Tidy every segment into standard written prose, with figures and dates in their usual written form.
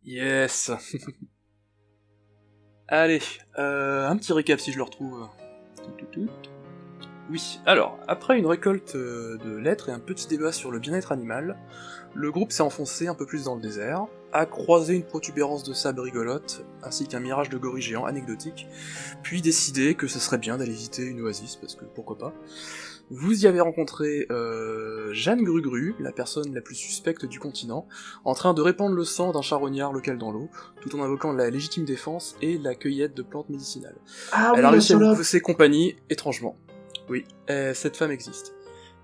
Yes. Allez, un petit récap si je le retrouve. Oui, alors, après une récolte de lettres et un petit débat sur le bien-être animal, le groupe s'est enfoncé un peu plus dans le désert, a croisé une protubérance de sable rigolote, ainsi qu'un mirage de gorilles géants anecdotique, puis décidé que ce serait bien d'aller visiter une oasis, parce que pourquoi pas. Vous y avez rencontré Jeanne Grugru, la personne la plus suspecte du continent, en train de répandre le sang d'un charognard local dans l'eau, tout en invoquant la légitime défense et la cueillette de plantes médicinales. Ah Elle oui, a la réussi à vous salope. fausser compagnie, étrangement. Oui, cette femme existe.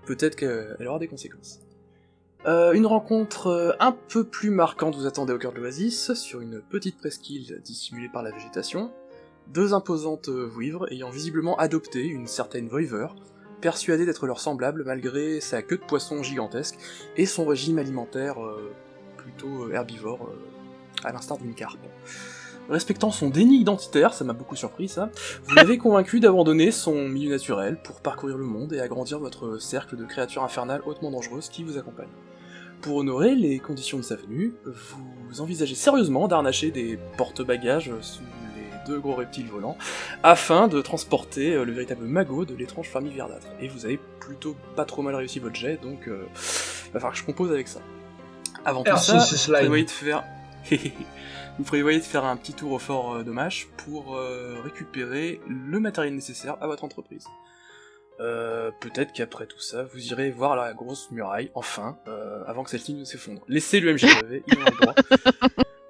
Peut-être qu'elle aura des conséquences. Une rencontre un peu plus marquante vous attendait au cœur de l'oasis, sur une petite presqu'île dissimulée par la végétation. Deux imposantes vouivres ayant visiblement adopté une certaine Voiver, persuadée d'être leur semblable malgré sa queue de poisson gigantesque et son régime alimentaire plutôt herbivore, à l'instar d'une carpe. Respectant son déni identitaire, ça m'a beaucoup surpris ça, vous l'avez convaincu d'abandonner son milieu naturel pour parcourir le monde et agrandir votre cercle de créatures infernales hautement dangereuses qui vous accompagnent. Pour honorer les conditions de sa venue, vous envisagez sérieusement d'arnacher des porte-bagages sous les deux gros reptiles volants, afin de transporter le véritable magot de l'étrange famille verdâtre. Et vous avez plutôt pas trop mal réussi votre jet, donc va falloir que je compose avec ça. Avant tout ça, R6 vous prévoyez slime. de faire... vous prévoyez de faire un petit tour au fort de Mâche pour récupérer le matériel nécessaire à votre entreprise. Peut-être qu'après tout ça, vous irez voir la grosse muraille, enfin, avant que celle-ci ne s'effondre. Laissez le MJ rêver, il en a le droit.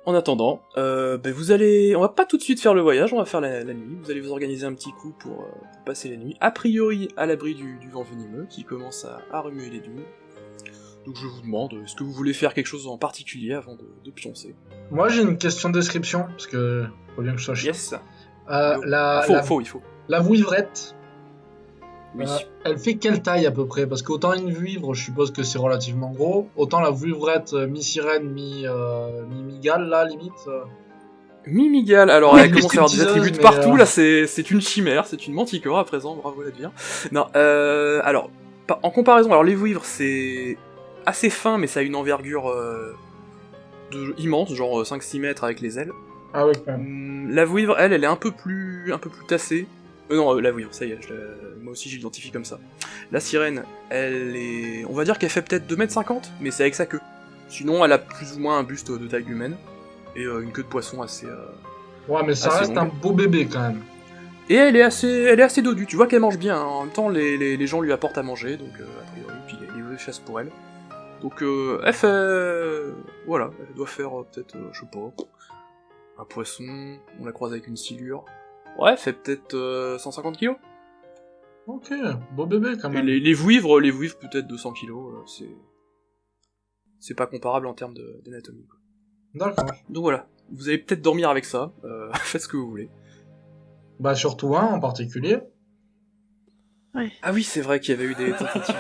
En attendant, vous allez... On va pas tout de suite faire le voyage, on va faire la nuit. Vous allez vous organiser un petit coup pour passer la nuit, a priori à l'abri du vent venimeux, qui commence à remuer les dunes. Donc je vous demande, est-ce que vous voulez faire quelque chose en particulier avant de pioncer? Moi, j'ai une question de description, parce que faut bien que je sois chiant. Yes. Go. La, Il faut. la vouivrette, Oui. elle fait quelle taille à peu près? Parce qu'autant une vouivre, je suppose que c'est relativement gros, autant la vouivrette mi-sirène, mi-migale, là, limite. Mimigal, alors Oui, elle commence à avoir des stripteaseuse, attributs de mais, partout, là c'est une chimère, c'est une manticore à présent, bravo la devient. Non, alors, en comparaison, alors les vouivres c'est assez fin, mais ça a une envergure immense, genre 5-6 mètres avec les ailes. Ah ouais, quand même. La vouivre, elle est un peu plus tassée. Non, la vouivre, ça y est, moi aussi j'identifie comme ça. La sirène, elle est... On va dire qu'elle fait peut-être 2,50 m, mais c'est avec sa queue. Sinon, elle a plus ou moins un buste de taille humaine, et une queue de poisson assez... Ouais, mais ça assez reste longue. un beau bébé quand même. Et elle est assez dodue, tu vois qu'elle mange bien, hein. En même temps les gens lui apportent à manger, donc a priori, puis les œufs chassent pour elle. Donc elle fait... Voilà, elle doit faire peut-être, je sais pas, un poisson, on la croise avec une silure. Ouais, elle fait peut-être 150 kilos. Ok, beau bébé quand Et même. les vouivres peut-être 200 kilos, c'est pas comparable en termes d'anatomie, quoi. D'accord. Donc voilà, vous allez peut-être dormir avec ça, faites ce que vous voulez. Bah surtout un en particulier. Ouais. Ah oui, c'est vrai qu'il y avait eu des tentatives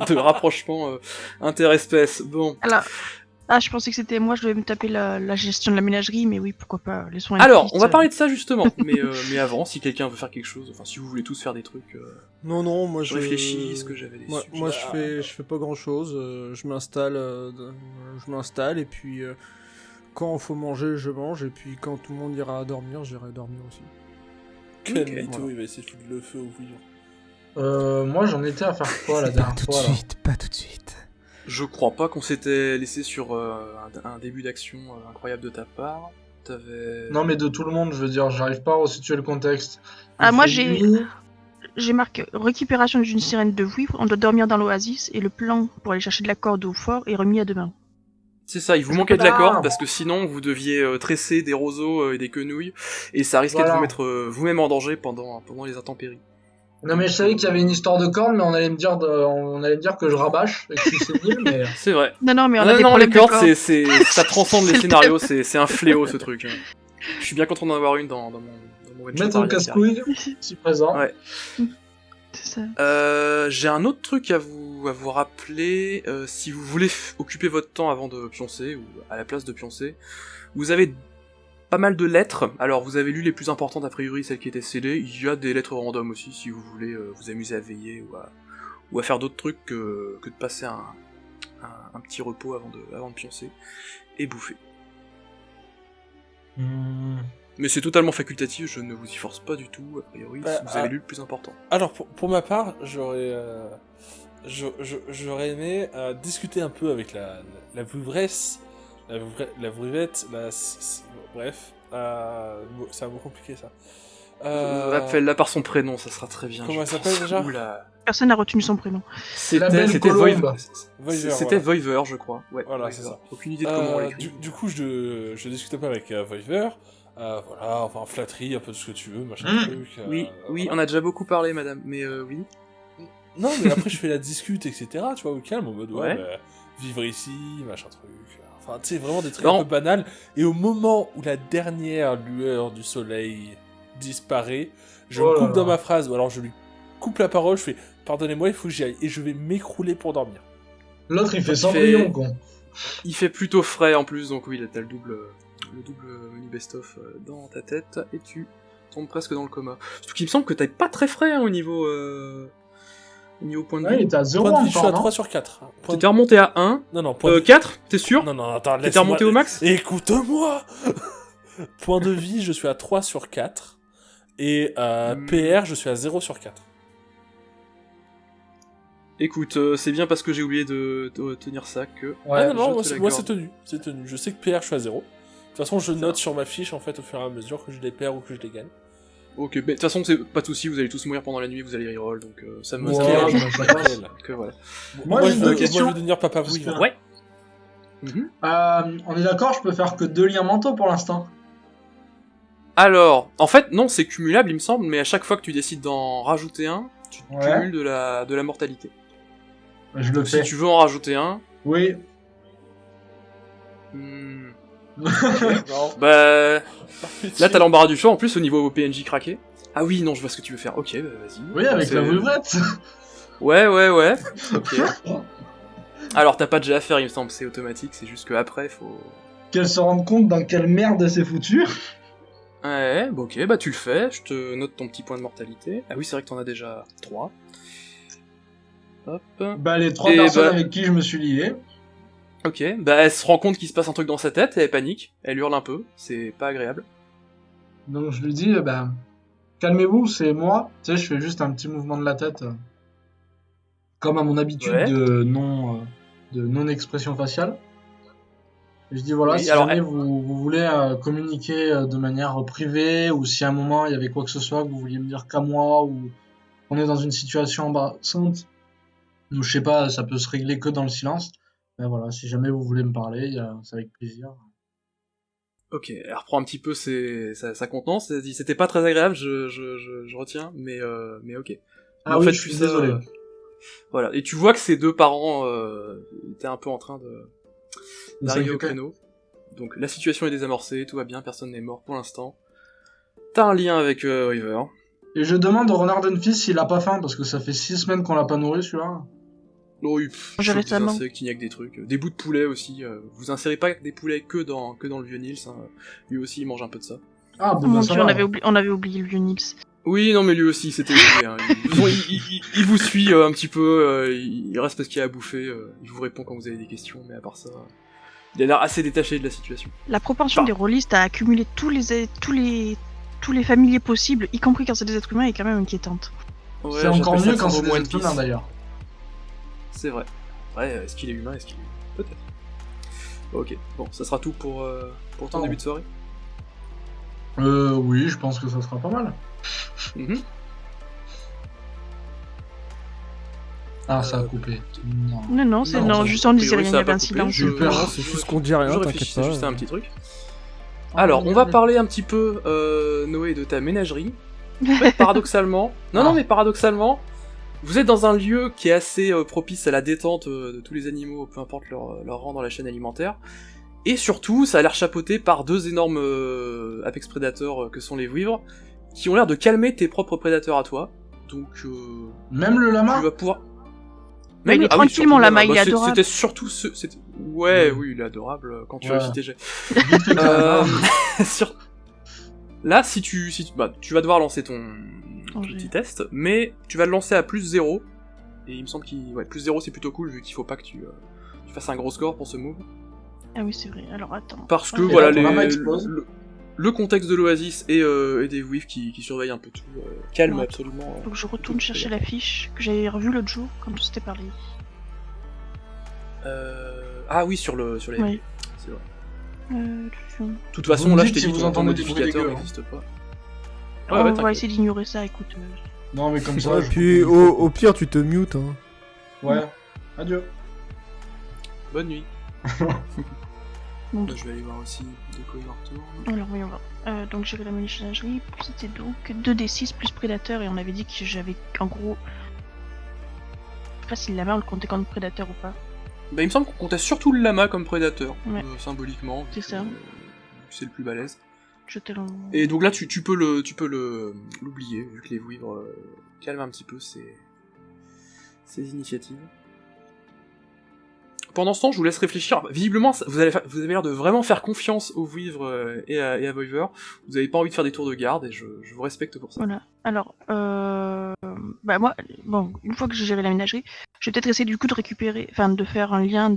de rapprochement interespèces. Bon. Alors, je pensais que c'était moi, je devais me taper la gestion de la ménagerie, mais oui, pourquoi pas, les soins Alors, implicites, on va parler de ça justement, mais avant, si quelqu'un veut faire quelque chose, enfin si vous voulez tous faire des trucs, Non, moi je réfléchis ce que j'avais des moi sujets. je fais pas grand chose. Je m'installe et puis quand faut manger, je mange et puis quand tout le monde ira dormir, j'irai dormir aussi. Ok, Mytho, voilà. il va essayer de foutre le feu au vivre. Moi j'en étais à faire quoi la dernière fois là? Pas tout de suite. Je crois pas qu'on s'était laissé sur un début d'action incroyable de ta part. T'avais... Non mais de tout le monde, je veux dire, j'arrive pas à resituer le contexte. Ah, Il moi, fait nuit. j'ai marqué récupération d'une sirène de vouivre, on doit dormir dans l'oasis, et le plan pour aller chercher de la corde au fort est remis à demain. C'est ça, il vous manquait de la corde, parce que sinon vous deviez tresser des roseaux et des quenouilles, et ça risquait de vous mettre vous-même en danger pendant les intempéries. Non mais je savais qu'il y avait une histoire de corde, mais on allait me dire que je rabâche et que je suis sénile, mais... C'est vrai. Non, mais on a Non, des les problèmes de cordes, corde. ça transcende les C'est le scénarios, c'est un fléau ce truc. Je suis bien content d'en avoir une dans mon one-shot Maître arrière qui arrive. casse-couille, si présent. Ouais. C'est ça. J'ai un autre truc à vous rappeler, si vous voulez occuper votre temps avant de pioncer, ou à la place de pioncer, vous avez pas mal de lettres. Alors vous avez lu les plus importantes a priori, celles qui étaient scellées, il y a des lettres random aussi si vous voulez vous amuser à veiller ou à faire d'autres trucs que de passer un petit repos avant de pioncer et bouffer. Mais c'est totalement facultatif, je ne vous y force pas du tout, a priori, vous avez lu le plus important. Alors, pour ma part, j'aurais aimé discuter un peu avec la vouivresse, la vruvette, bref, c'est un mot compliqué ça. Appelle-la par son prénom, ça sera très bien. Comment elle s'appelle déjà ? Personne n'a retenu son prénom. C'était Voiver. C'était Voiver, je crois. Ouais, voilà, Voiver. c'est ça. Aucune idée de comment on l'écrit. Du coup, je discute un peu avec Voiver. Voilà, enfin, flatterie, un peu de ce que tu veux, machin truc. Oui, voilà. on a déjà beaucoup parlé, madame, mais oui. Non, mais après, je fais la discute, etc., tu vois, au calme, en mode, Ouais. Vivre ici, machin truc. Enfin, tu sais, vraiment des trucs un peu banals. Et au moment où la dernière lueur du soleil disparaît, je me coupe dans ma phrase, ou alors je lui coupe la parole, je fais pardonnez-moi, il faut que j'y aille, et je vais m'écrouler pour dormir. L'autre il fait Cendrillon, con. Il fait plutôt frais en plus, donc oui, là t'as le double menu best-of dans ta tête, et tu tombes presque dans le coma. Surtout qu'il me semble que t'es pas très frais au niveau point de Ouais, vie. il était à 0 Point de vie, je suis à encore, 3 non sur 4. T'étais remonté à 1, Non, non, point de 4, t'es sûr? Non, non, attends, T'étais remonté au max? Écoute-moi. Point de vie, je suis à 3 sur 4. Et PR, je suis à 0 sur 4. Écoute, c'est bien parce que j'ai oublié de tenir ça que... Ouais, non, je te moi l'accorde. c'est tenu. Je sais que PR, je suis à 0. De toute façon, je note sur ma fiche, en fait, au fur et à mesure que je les perds ou que je les gagne. Ok, mais de toute façon, c'est pas de soucis, vous allez tous mourir pendant la nuit, vous allez reroll, donc ça me... Ouais, ça passe. Donc voilà. Moi, j'ai deux je questions. veux devenir papa Vouille. Parce que- Ouais. On est d'accord, je peux faire que 2 liens mentaux pour l'instant. Alors, en fait, non, c'est cumulable, il me semble, mais à chaque fois que tu décides d'en rajouter un, tu Ouais. cumules de la mortalité. Je le Si fais. tu veux en rajouter un... Oui. Non. Bah... Là, t'as l'embarras du choix, en plus, au niveau PNJ craqué. Ah oui, non, je vois ce que tu veux faire. Ok, bah vas-y. Oui, avec C'est- la vouivrette. Ouais. Ok. Alors, t'as pas déjà à faire, il me semble, c'est automatique, c'est juste que après, faut... Qu'elle se rende compte dans quelle merde elle s'est foutue. Ouais, bah ok, bah tu le fais, je te note ton petit point de mortalité. Ah oui, c'est vrai que t'en as déjà 3. Hop. Bah, les 3 Et personnes bah- avec qui je me suis lié. Ok, bah elle se rend compte qu'il se passe un truc dans sa tête, et elle panique, elle hurle un peu, c'est pas agréable. Donc je lui dis, bah, calmez-vous, c'est moi. Tu sais, je fais juste un petit mouvement de la tête. Comme à mon habitude Ouais. de non-expression faciale. Et je dis, voilà, Oui, si alors, jamais vous voulez communiquer de manière privée, ou si à un moment il y avait quoi que ce soit, que vous vouliez me dire qu'à moi, ou on est dans une situation embarrassante, ou je sais pas, ça peut se régler que dans le silence. Ben voilà, si jamais vous voulez me parler, c'est avec plaisir. Ok, elle reprend un petit peu sa contenance, elle dit c'était pas très agréable, je retiens, mais ok. Ah En oui, fait, je suis tout ça, désolé. Voilà, et tu vois que ses deux parents étaient un peu en train d'arriver au s'inquiéter. créneau. Donc la situation est désamorcée, tout va bien, personne n'est mort pour l'instant. T'as un lien avec River. Et je demande au renard d'Enfis s'il a pas faim, parce que ça fait 6 semaines qu'on l'a pas nourri celui-là. Oh oui, J'ai des récemment. insectes, il n'y a que des trucs. Des bouts de poulet aussi. Vous insérez pas des poulets que dans le vieux Nils. Hein. Lui aussi, il mange un peu de ça. Ah Oh bon, mon bah ça dieu, va. on avait oublié le vieux Nils. Oui, non, mais lui aussi, c'était oublié, hein. Il vous suit un petit peu, il reste parce qu'il a à bouffer, il vous répond quand vous avez des questions, mais à part ça, il a l'air assez détaché de la situation. La propension Bah. des rôlistes à accumuler tous les familiers possibles, y compris quand c'est des êtres humains, est quand même inquiétante. Ouais, C'est encore j'appelle ça mieux quand le c'est syndrome des One êtres humains Piece. d'ailleurs. C'est vrai. Ouais, est-ce qu'il est humain, est-ce qu'il est... Peut-être. Ok, bon, ça sera tout pour ton Oh. début de soirée. Oui, je pense que ça sera pas mal. Mhm. Ah, ça a coupé. Non. Non, Non, juste on disait a priori, rien, il ça y a avait pas un coupé, silence. Super. Non, c'est juste qu'on dit rien, Je t'inquiète réfléchissais pas. juste à un petit truc. Alors, on va parler un petit peu, Noé, de ta ménagerie. En fait, paradoxalement... Non, mais paradoxalement, vous êtes dans un lieu qui est assez propice à la détente de tous les animaux, peu importe leur rang dans la chaîne alimentaire. Et surtout, ça a l'air chapeauté par deux énormes apex prédateurs que sont les vouivres, qui ont l'air de calmer tes propres prédateurs à toi. Donc, Même le lama tu vas pouvoir... Mais il est ah oui, tranquillement, surtout lama, il est Bah, adorable. C'était surtout ce... Ouais, Ouais. oui, il est adorable quand tu Ouais. réussis tes jets. Vite fait, Euh, lama. sur- Là, si tu vas devoir lancer ton jet. petit test, mais tu vas le lancer à plus 0, et il me semble plus 0 c'est plutôt cool, vu qu'il faut pas que tu fasses un gros score pour ce move, Ah oui, c'est vrai. Alors attends. parce que Ah, voilà, là, ton lama explose. le contexte de l'Oasis et des Weaves qui surveillent un peu tout. Calme, Ouais. absolument. Faut que je retourne chercher la fiche que j'avais revue l'autre jour quand on s'était parlé. Ah oui, sur les... Oui. C'est vrai. De toute façon, Vous me là, je dites t'ai si dit, vous ton entendez des bruits modificateur dégueux, hein. n'existe pas. on Ouais, va t'inquiète. essayer d'ignorer ça, écoute. Non, mais comme ça. Ouais, je puis comprends. au pire, tu te mutes. Hein. Ouais. Adieu. Bonne nuit. Bon, Là, je vais aller voir aussi de quoi il en retourne. alors voyons voir. Donc j'avais la ménagerie, c'était donc 2d6 plus prédateur et on avait dit que j'avais en gros... Je sais pas si le lama on le comptait comme prédateur ou pas. Bah, il me semble qu'on comptait surtout le lama comme prédateur, Ouais. symboliquement. C'est ça. C'est le plus balèze. Je te l'en... Et donc là, tu peux l'oublier, vu que les vouivres calment un petit peu ces initiatives. Pendant ce temps, je vous laisse réfléchir. Visiblement, vous avez l'air de vraiment faire confiance aux vouivres et à Voiver. Vous avez pas envie de faire des tours de garde, et je vous respecte pour ça. Voilà. Alors, bah moi, bon, une fois que j'ai géré la ménagerie, je vais peut-être essayer du coup de récupérer, enfin de faire un lien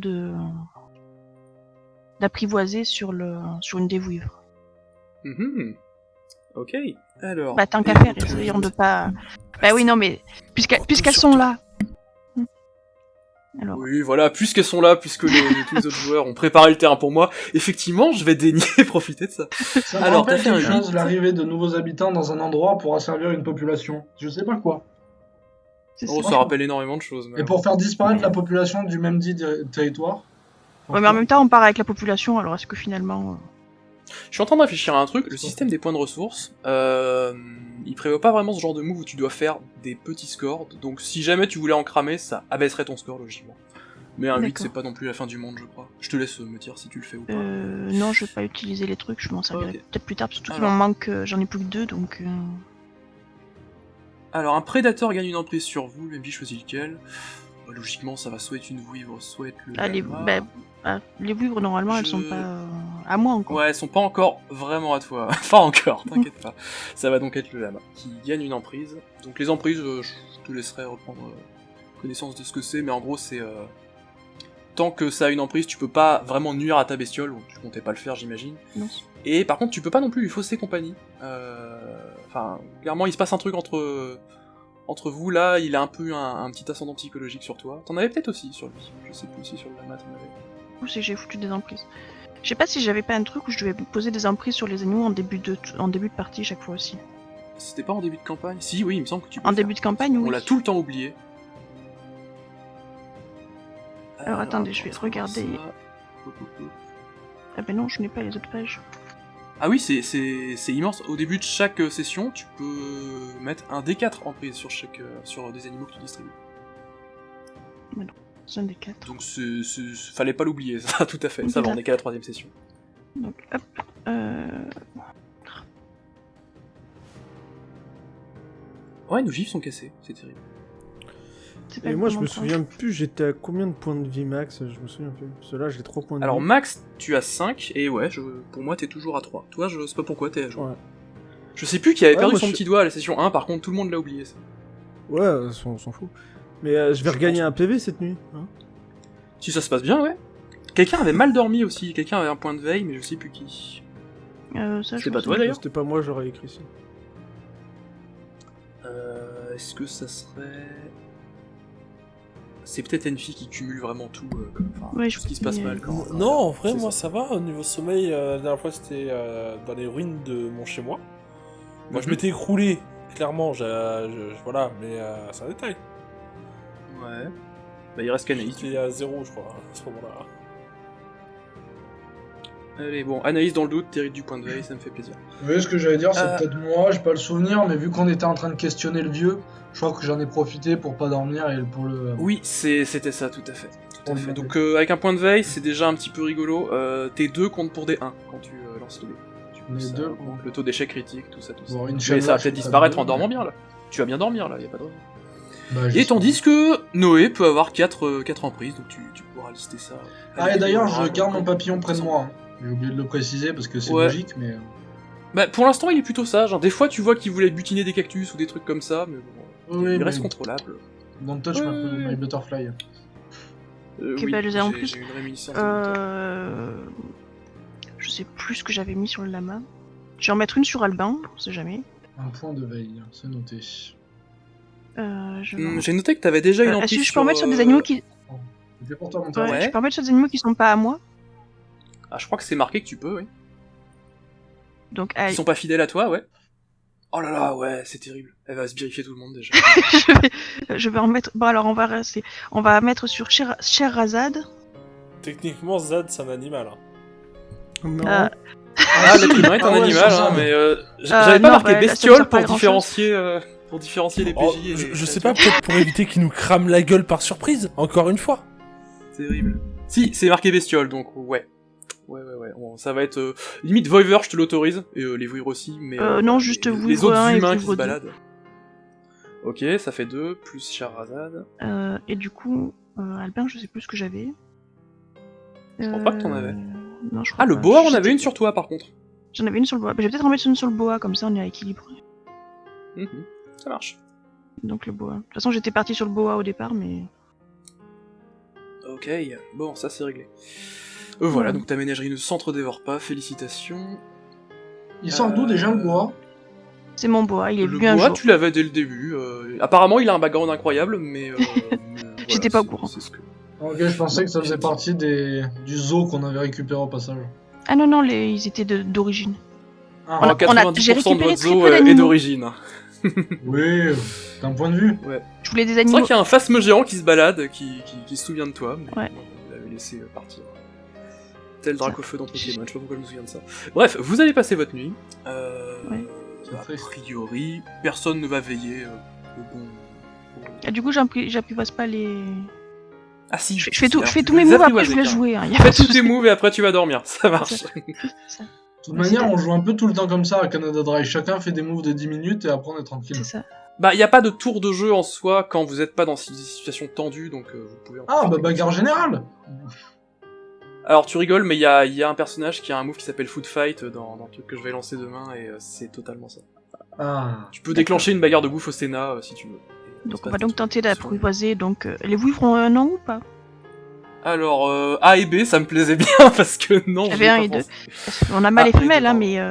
d'apprivoiser sur une des vouivres. Ok. Alors. Bah tant qu'à faire, essayons de pas... Bah oui, non mais, puisqu'elles sont là. Alors, Oui, voilà, puisqu'elles sont là, puisque tous les autres joueurs ont préparé le terrain pour moi, effectivement, je vais daigner profiter de ça. Ça me Alors, rappelle t'as fait un quelque chose, 8. l'arrivée de nouveaux habitants dans un endroit pour asservir une population. Je sais pas quoi. c'est Oh, ça. ça rappelle énormément de choses. Et pour faire disparaître la population du même dit territoire. Ouais, mais en même temps, on part avec la population, alors est-ce que finalement... Je suis en train de réfléchir à un truc, le système des points de ressources, il prévoit pas vraiment ce genre de move où tu dois faire des petits scores, donc si jamais tu voulais en cramer, ça abaisserait ton score logiquement. Mais un 8 D'accord. c'est pas non plus la fin du monde, je crois. Je te laisse me dire si tu le fais ou pas. Non, je vais pas utiliser les trucs, je m'en servirai Ok. peut-être plus tard, surtout qu'il Alors. m'en manque, j'en ai plus que 2, donc... Alors un prédateur gagne une emprise sur vous, le MJ choisit lequel. Bah, logiquement ça va soit être une vouivre, soit être le Ah, lama. les vouivres, normalement, elles Je- sont pas à moi encore. Ouais, elles sont pas encore vraiment à toi. Pas encore, t'inquiète pas. Ça va donc être le lama qui gagne une emprise. Donc les emprises, je te laisserai reprendre connaissance de ce que c'est, mais en gros c'est... Tant que ça a une emprise, tu peux pas vraiment nuire à ta bestiole, ou tu comptais pas le faire j'imagine. Non. Et par contre tu peux pas non plus lui fausser compagnie. Enfin, clairement il se passe un truc entre vous là, il a un peu un petit ascendant psychologique sur toi. T'en avais peut-être aussi sur lui, je sais plus si sur le lama t'en avais. Ou c'est que j'ai foutu des emprises. Je sais pas si j'avais pas un truc où je devais poser des emprises sur les animaux en début de partie chaque fois aussi. C'était pas en début de campagne? Si, oui, il me semble que tu peux En le début faire. de campagne, oui. On l'a tout le temps oublié. Alors, attendez, je vais attends, regarder. ça. Ah ben non, je n'ai pas les autres pages. Ah oui, c'est immense. Au début de chaque session, tu peux mettre un D4 en prise sur des animaux que tu distribues. C'est un des 4. Donc fallait pas l'oublier, ça, tout à fait. Ça va, on est qu'à la 3ème session. Donc, hop. Ouais, nos gifs sont cassés, c'est terrible. C'est pas Et le moi, je bon me endroit. souviens plus, j'étais à combien de points de vie max? Je me souviens plus. Parce que là, j'ai 3 points de Alors vie. max, tu as 5, et ouais, pour moi t'es toujours à 3. Toi, je sais pas pourquoi t'es à jour. Ouais, Je sais plus qui avait Ouais, perdu moi, son je- petit doigt à la session 1, par contre tout le monde l'a oublié ça. ouais on s'en fout. Mais je vais Je regagner pense. un PV cette nuit. Hein. Si ça se passe bien, ouais. Quelqu'un avait mal dormi aussi, quelqu'un avait un point de veille, mais je sais plus qui. Ça, C'est pas toi, sais d'ailleurs C'était pas moi, j'aurais écrit ça. Est-ce que ça serait... C'est peut-être Enfi qui cumule vraiment tout, Ouais, tout ce qui se passe mal. Quand, Non, en vrai, c'est moi ça. ça va. Au niveau sommeil, la dernière fois c'était dans les ruines de mon chez-moi. Moi je Mhm. m'étais écroulé, clairement, voilà, mais c'est un détail. Ouais. Bah il reste qu'Anaïs. J'étais à 0, je crois, à ce moment-là. Allez, bon, Anaïs dans le doute, t'hérites du point de veille, ça me fait plaisir. Vous voyez ce que j'allais dire, c'est Euh. peut-être moi, j'ai pas le souvenir, mais vu qu'on était en train de questionner le vieux, je crois que j'en ai profité pour pas dormir et pour le... Oui, c'était ça, tout à fait. Tout à Ouais, fait. ouais. Donc avec un point de veille, c'est déjà un petit peu rigolo. Tes 2 comptent pour des 1 quand tu lances le dé. Du coup, Les ça 2 augmente le taux d'échec critique, tout ça, tout ça. Bon, une Mais chaîne ça va là, je peut-être sais pas disparaître de- en dormant bien là. Tu vas bien dormir là, y a pas de raison. Bah, Et j'espère. tandis que Noé peut avoir 4 emprises, donc tu pourras lister ça. Ah, et d'ailleurs, je Avec- garde mon papillon près de moi. Hein. J'ai oublié de le préciser parce que c'est Ouais. logique, mais... Bah, pour l'instant, il est plutôt sage. Hein. Des fois, tu vois qu'il voulait butiner des cactus ou des trucs comme ça, mais bon, Oui, il reste mais contrôlable. Don't touch Ouais. my butterfly. Ok, Oui, bah, je les ai en plus. j'ai une réminiscence. Je sais plus ce que j'avais mis sur le lama. Je vais en mettre une sur Albin, on sait jamais. Un point de veille, c'est noté. J'ai noté que t'avais déjà une emprise je peux en mettre sur des animaux qui... C'est pour toi, mon Ouais, Ouais. je peux en mettre sur des animaux qui sont pas à moi. Ah, je crois que c'est marqué que tu peux, oui. Donc, Ils sont pas fidèles à toi, ouais. Oh là là, ouais, c'est terrible. Elle va se vérifier tout le monde déjà. je vais en mettre... Bon alors, on va mettre sur Scheherazade. Techniquement, Zad, c'est un animal. Hein. Non. Ah, l'être humain est un Ah ouais, animal, c'est ça. hein, mais j'avais pas non, marqué bah, là, ça bestiole me sert pas pour à différencier les PJ Oh, et les je sais pas, peut-être pour éviter qu'ils nous crament la gueule par surprise, encore une fois. Terrible. Si, c'est marqué bestiole, donc ouais. Ouais. Bon, ça va être... limite Voivre, je te l'autorise, et les vouivres aussi, mais... Non, juste les Vouivre autres 1 et humains qui Vouivre se 2. baladent. Ok, ça fait 2, plus Scheherazade. Et du coup, Albin, je sais plus ce que j'avais. Je crois pas que t'en avais. Non, je crois Ah, le pas. boa, on J'étais- avait une sur toi, par contre. J'en avais une sur le boa. Bah, je vais peut-être en mettre une sur le boa, comme ça on est à équilibre. Ça marche. Donc le boa. De toute façon, j'étais parti sur le boa au départ, mais... Ok, bon, ça c'est réglé. Voilà, Ouais. donc ta ménagerie ne s'entre-dévore pas, félicitations. Il sort d'où déjà le bois? C'est mon boa, il est Le bien bois, jour. tu l'avais dès le début. Apparemment, il a un background incroyable, mais... J'étais pas au courant. C'est ce que... Ok, je pensais que ça faisait partie du zoo qu'on avait récupéré au passage. Ah non, ils étaient d'origine. Ah, On a- 90% j'ai de récupéré votre très zoo peu est d'animaux. d'origine. oui, d'un point de vue. Je voulais des C'est animaux... vrai qu'il y a un phasme géant qui se balade, qui se souvient de toi, mais Ouais. vous l'avez laissé partir. Tel Dracofeu dans Pokémon, je sais pas pourquoi je me souviens de ça. Bref, vous allez passer votre nuit. Ouais. A priori, personne ne va veiller au bon... Ah, du coup, j'apprivoise pas les... Ah si, Je fais tous alors, mes les moves, après apprivoiser, je laisse carrément. jouer. Hein, y a Fais pas de tous tes souci. moves et après tu vas dormir, ça marche. Ça. De toute manière, on joue un peu tout le temps comme ça à Canada Dry. Chacun fait des moves de 10 minutes et après on est tranquille. C'est ça. Bah, y a pas de tour de jeu en soi quand vous êtes pas dans des situations tendues, donc vous pouvez... en Ah, profiter bah comme bagarre ça. générale. Alors tu rigoles, mais il y a un personnage qui a un move qui s'appelle Food Fight dans le truc que je vais lancer demain, et c'est totalement ça. Ah. Tu peux déclencher une bagarre de bouffe au Sénat si tu veux. Donc on va donc tenter d'apprivoiser. Donc les vouivres ont un nom ou pas? Alors, A et B, ça me plaisait bien, parce que non... J'avais j'y ai un pas et deux. pensé. On a mâle Ah, et femelle, les hein, deux, mais...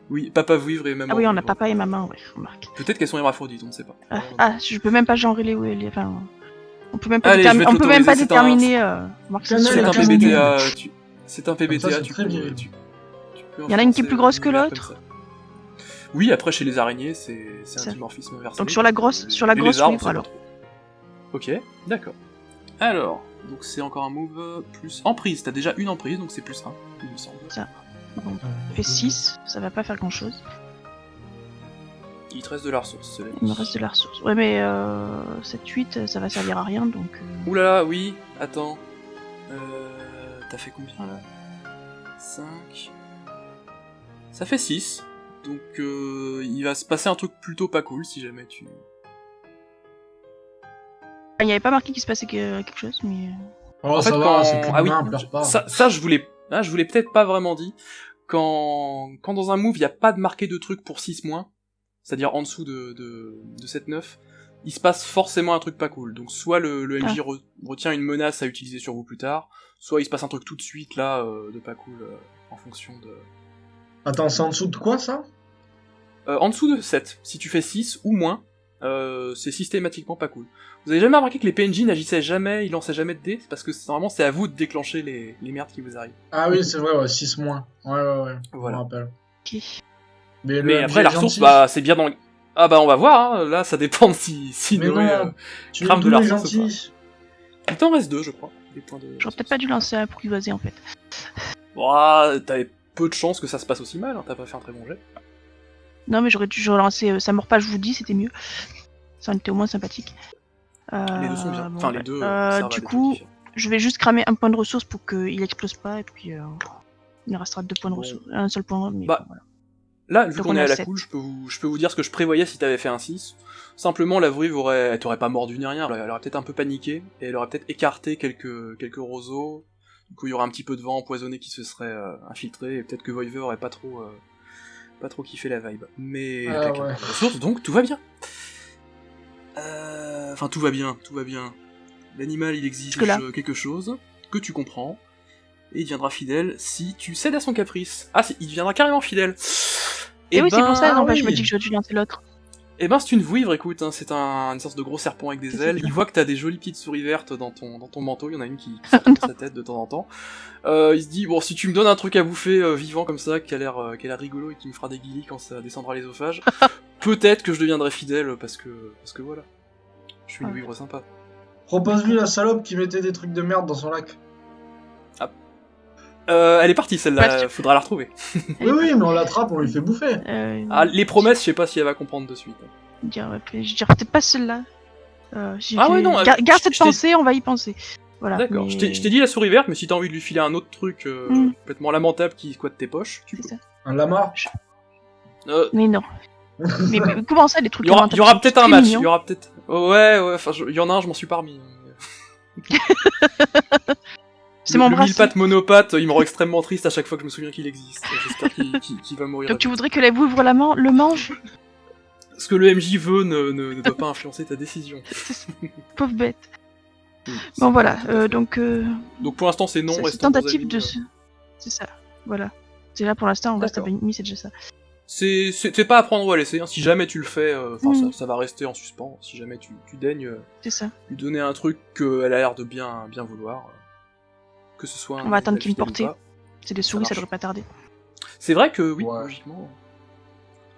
Oui, papa vouivre et maman Ah oui, on a vouivre. papa et maman, ouais, remarque. Peut-être qu'elles sont hermaphrodites, on ne sait pas. Je peux même pas genrer les... Enfin... On peut même pas, Allez, je vais te on peut même pas l'autoriser, déterminer... Marc, Canal C'est et un Canal. PBTA, c'est un Comme ça, PBTA, c'est tu très peux... viril. tu peux Y en a une qui est influencer plus grosse que l'univers l'autre. comme ça. Oui, après chez les araignées, c'est Ça. un dimorphisme inversé. Donc sur la grosse Les lézards, on vouivre, sait pas alors. trop. Ok, d'accord. Alors, donc c'est encore un move plus emprise. T'as déjà une emprise, donc c'est plus 1, il me semble. Bon, ça fait 6, ça va pas faire grand chose. Il te reste de la ressource, cela dit. Il me reste de la ressource. Ouais, mais 7-8, ça va servir à rien, donc... Oulala, oui, attends. T'as fait combien là 5. Ça fait 6. Donc il va se passer un truc plutôt pas cool si jamais tu... Il n'y avait pas marqué qu'il se passait quelque chose, mais... Oh, En fait, ça quand... va, c'est comme ah oui, humain, pleure pas. ça je voulais peut-être pas vraiment dit. Quand dans un move, il n'y a pas de marqué de truc pour 6 moins, c'est-à-dire en dessous de 7-9, il se passe forcément un truc pas cool. Donc soit le MJ retient une menace à utiliser sur vous plus tard, soit il se passe un truc tout de suite là, de pas cool, en fonction de... Attends, c'est en dessous de quoi ça? En dessous de 7, si tu fais 6 ou moins, c'est systématiquement pas cool. Vous avez jamais remarqué que les PNJ n'agissaient jamais, ils lançaient jamais de dés? C'est parce que normalement c'est à vous de déclencher les merdes qui vous arrivent. Ah oui, c'est vrai, ouais, 6 moins. Ouais. Voilà. Je me rappelle. Ok. Mais, Mais le après MJ la est ressource, gentil. bah c'est bien dans... Ah bah on va voir, hein. Là ça dépend de si Mais Noé, non, tu es crame de doux la et ressource ou gentil. Il t'en reste 2 je crois. Des points de... J'aurais peut-être pas dû lancer un apprivoiser, en fait. Ouah, t'avais peu de chances que ça se passe aussi mal, hein. T'as pas fait un très bon jet. Non, mais j'aurais dû lancer ça mord pas, je vous dis, c'était mieux. Ça en était au moins sympathique. Les deux sont bien. Bon, Enfin ouais. les deux servent à Du des coup, trucs différents. je vais juste cramer un point de ressource pour qu'il explose pas, et puis il restera 2 points de Bon. ressources. Un seul point, mais Bah, bon, voilà. Là, vu Donc qu'on on est est à à la 7. cool, je peux vous dire ce que je prévoyais si t'avais fait un 6. Simplement, la vouivre elle t'aurait pas mordu ni rien, elle aurait peut-être un peu paniqué, et elle aurait peut-être écarté quelques roseaux. Du coup, il y aurait un petit peu de vent empoisonné qui se serait infiltré, et peut-être que Voivre aurait pas trop kiffé la vibe. Mais Ah, avec un ouais. peu de ressources, donc tout va bien. Enfin, tout va bien. L'animal, il exige Jusque-là. quelque chose que tu comprends. et il deviendra fidèle si tu cèdes à son caprice. Ah, il deviendra carrément fidèle. Et oui, c'est pour ça, non, oui. je me dis que j'aurais dû lancer l'autre. Eh ben, c'est une vouivre, écoute, hein, c'est une sorte de gros serpent avec des ailes. Il voit que t'as des jolies petites souris vertes dans ton manteau, il y en a une qui sort de sa tête de temps en temps. Il se dit, bon, si tu me donnes un truc à bouffer vivant comme ça, qui a l'air rigolo et qui me fera des guilis quand ça descendra l'œsophage, peut-être que je deviendrai fidèle parce que voilà. Je suis une vouivre sympa. Propose-lui la salope qui mettait des trucs de merde dans son lac. Elle est partie celle-là, Parce que- faudra la retrouver. Oui, mais on l'attrape, on lui fait bouffer. Ah, les promesses, je sais pas si elle va comprendre de suite. Je dirais peut-être pas celle-là. Ouais, non, Garde cette je t'ai- pensée, on va y penser. Voilà. D'accord, mais- je t'ai dit la souris verte, mais si t'as envie de lui filer un autre truc complètement lamentable qui squatte tes poches, tu peux. C'est ça. Un lama. Mais non. mais comment ça, les trucs Il y aura lamentables, peut-être c'est un match, mignon. il y aura peut-être... Ouais, enfin, il y en a un, je m'en suis pas remis. C'est mon le bras. mille-pattes monopathe, il me rend extrêmement triste à chaque fois que je me souviens qu'il existe. J'espère qu'il va mourir. Donc tu voudrais que la vouivre le mange? Ce que le MJ veut ne doit pas influencer ta décision. Pauvre bête. Bon voilà, donc Donc pour l'instant c'est non, c'est restons bons tentative amis, de se... C'est ça, voilà. C'est là pour l'instant, on reste à D'accord. Banimi, c'est déjà ça. C'est pas à prendre ou à laisser, hein. Si jamais tu le fais, ça va rester en suspens. Si jamais tu daignes C'est ça. lui donner un truc qu'elle a l'air de bien vouloir, que ce soit un On va attendre fidèle qu'il me ou porte. pas. C'est des souris, ça marche. devrait pas tarder. C'est vrai que oui, Ouais. logiquement.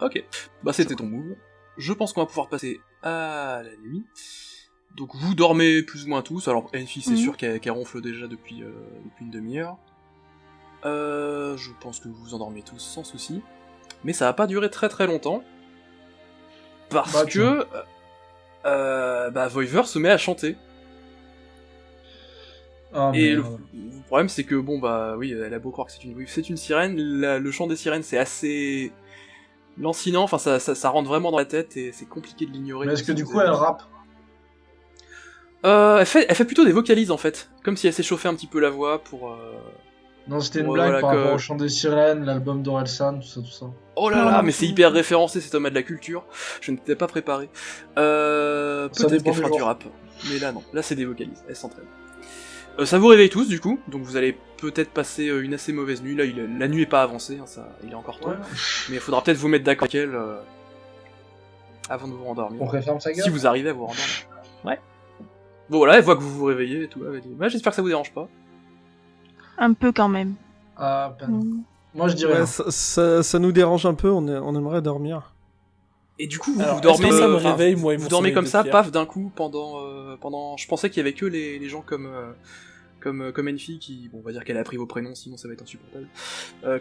Ok, bah c'était ton move. Je pense qu'on va pouvoir passer à la nuit. Donc vous dormez plus ou moins tous. Alors Enfi c'est Mhm. sûr qu'elle ronfle déjà depuis une demi-heure. Je pense que vous vous endormez tous sans souci. Mais ça va pas durer très très longtemps. Parce Bah, que Voiver se met à chanter. Ah, Et le merde. problème c'est que bon bah oui, elle a beau croire que c'est une sirène, le chant des sirènes c'est assez lancinant, enfin ça rentre vraiment dans la tête et c'est compliqué de l'ignorer. Mais est-ce que du coup elle rappe? Elle fait plutôt des vocalises en fait, comme si elle s'échauffait un petit peu la voix pour... Non, c'était une Ouais, blague voilà, par que- rapport au chant des sirènes, l'album d'Orelsan, tout ça. Oh là là, mais c'est hyper référencé cet homme a de la culture, je ne t'ai pas préparé. Peut-être dépend qu'elle du fera du genre. rap, mais là non, là c'est des vocalises, elle s'entraîne. Ça vous réveille tous du coup, donc vous allez peut-être passer une assez mauvaise nuit, là la nuit est pas avancée, hein, il est encore tôt, Ouais. mais il faudra peut-être vous mettre d'accord avec elle avant de vous rendormir. On referme sa gueule. Si vous arrivez à vous rendormir. Ouais. Bon voilà, elle voit que vous vous réveillez et tout, elle dit « j'espère que ça vous dérange pas. Un peu quand même. Ah, peine. Mm. Moi je dirais. Ouais, ça nous dérange un peu, on aimerait dormir. » Et du coup, vous, Alors, vous dormez, est-ce que ça me enfin, réveille, moi, et vous mon dormez sommeil comme de ça, pierre paf, d'un coup, pendant... Je pensais qu'il y avait que les gens comme Enfi qui... Bon, on va dire qu'elle a appris vos prénoms, sinon ça va être insupportable.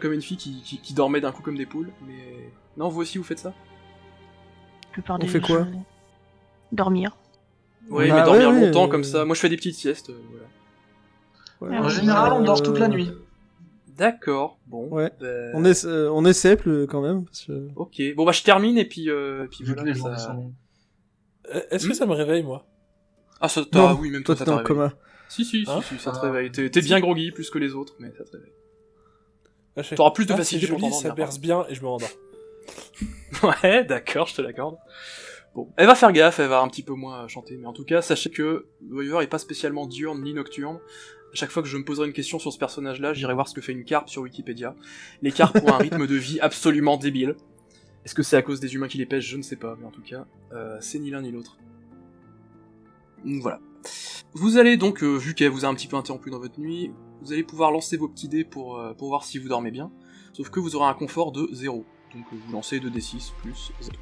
Comme Enfi qui dormait d'un coup comme des poules, mais... Non, vous aussi vous faites ça? La plupart On des fait quoi gens- Dormir. Oui, Ah mais dormir ouais, longtemps comme ça. Moi je fais des petites siestes, voilà. Ouais, En général, on dort toute la nuit. D'accord, bon. Ouais. bah, On essaie quand même. Parce que... Ok, bon bah je termine et puis Vu que voilà, les journées ça... sont longues. Est-ce que ça me réveille, moi? Ah ça Non, oui, même toi toi ça t'es te en réveille. coma. Si, Hein ça te Ah. réveille. T'es bien groggy plus que les autres, mais ça te réveille. Ah, je fais, T'auras plus de ah, facilité c'est pour joli, t'endormir, ça berce bien, et je me rendors. Ouais, d'accord, je te l'accorde. Bon, elle va faire gaffe, elle va un petit peu moins chanter, mais en tout cas, sachez que Voiver est pas spécialement diurne ni nocturne. À chaque fois que je me poserai une question sur ce personnage-là, j'irai voir ce que fait une carpe sur Wikipédia. Les carpes ont un rythme de vie absolument débile. Est-ce que c'est à cause des humains qui les pêchent? Je ne sais pas, mais en tout cas, c'est ni l'un ni l'autre. Donc voilà. Vous allez donc, vu qu'elle vous a un petit peu interrompu dans votre nuit, vous allez pouvoir lancer vos petits dés pour voir si vous dormez bien, sauf que vous aurez un confort de 0. Donc vous lancez 2d6 plus 0.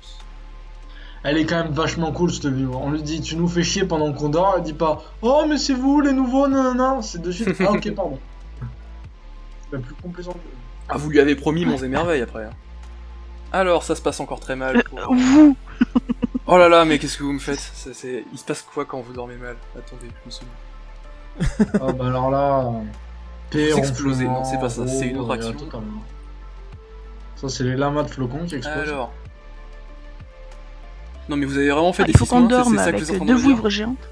Elle est quand même vachement cool cette vivre. On lui dit tu nous fais chier pendant qu'on dort, elle dit pas oh mais c'est vous les nouveaux, non, c'est de suite. Ah ok pardon. C'est la plus complaisante. Ah, vous lui avez promis monts et merveilles après. hein. Alors, ça se passe encore très mal. pour- Vous Oh là là, mais qu'est-ce que vous me faites? Il se passe quoi quand vous dormez mal? Attendez, je me souviens. Ah bah alors là. Vous explosez. Non, c'est pas ça, c'est une autre action. Ça c'est les lamas de flocons qui explosent. Alors... Non mais vous avez vraiment fait des Il faut six qu'on mains, dorme c'est ça que avec vous êtes en train deux de me dire vouivres géantes.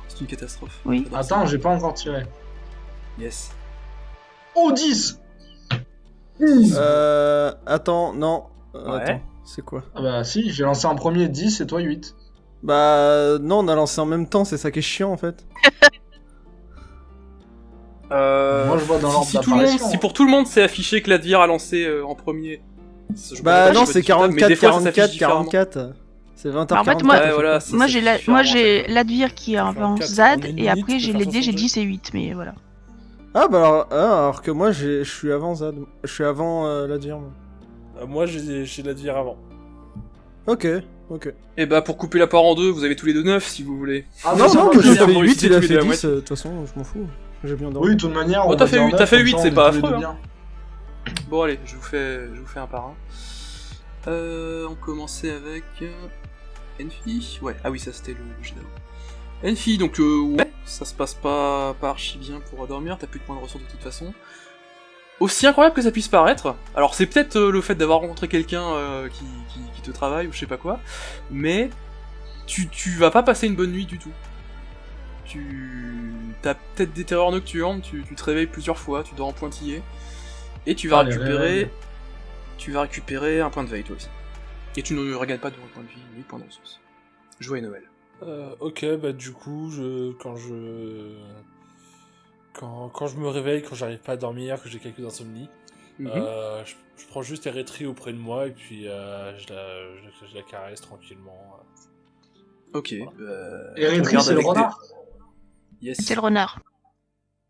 C'est une catastrophe. Oui. J'adore ça. Attends, j'ai pas encore tiré. Yes. Oh 10. Attends, non. Ouais. Attends, c'est quoi? Ah bah si, j'ai lancé en premier 10 et toi 8. Bah non, on a lancé en même temps, c'est ça qui est chiant en fait. Moi je vois dans l'ordre Si tout le monde, d'apparition. si pour tout le monde c'est affiché que Ladvir a lancé en premier. Bah non, c'est mais des 44, fois, ça s'affiche 44, différemment. 44. C'est 20h44. Bah, en fait, moi- Ouais, voilà, ça Moi s'affiche j'ai différemment, Ladvir qui est avant 44, Zad, en une et minute, après tu j'ai peux les faire dés, j'ai 62. 10 et 8, mais voilà. Ah bah alors que moi je suis avant Zad. Je suis avant Ladvir. moi. Moi, j'ai Ladvir avant. Ok. Et bah pour couper la part en deux, vous avez tous les deux 9 si vous voulez. Ah, Non, ça non, va, que je j'ai veux dire, fait pour 8, éviter il a tous les fait deux à 10, moitié. de toute façon, je m'en fous. J'ai bien dormi. Oui, de toute manière, Oh, on t'as va fait dire huit, 9, t'as fait comme 8, ça, on c'est est pas tous les affreux, deux hein. bien. Bon allez, je vous fais un par un. On commençait avec Enfi. Ouais, ah oui, ça c'était le jet d'avant. Enfi, donc ouais, ça se passe pas archi bien pour dormir, t'as plus de points de ressources de toute façon. Aussi incroyable que ça puisse paraître, alors c'est peut-être le fait d'avoir rencontré quelqu'un qui te travaille ou je sais pas quoi, mais tu vas pas passer une bonne nuit du tout. T'as peut-être des terreurs nocturnes, tu te réveilles plusieurs fois, tu dors en pointillé, et tu vas Ah, les réveils. récupérer un point de veille toi aussi. Et tu ne regagnes pas de point de vie ni de point de ressources. Joyeux Noël. Ok, bah du coup, quand je me réveille, quand j'arrive pas à dormir, que j'ai quelques insomnies, je prends juste Eretri auprès de moi et puis je la caresse tranquillement. Ok. Eretri, regarde c'est le avec renard. Yes. C'est le renard.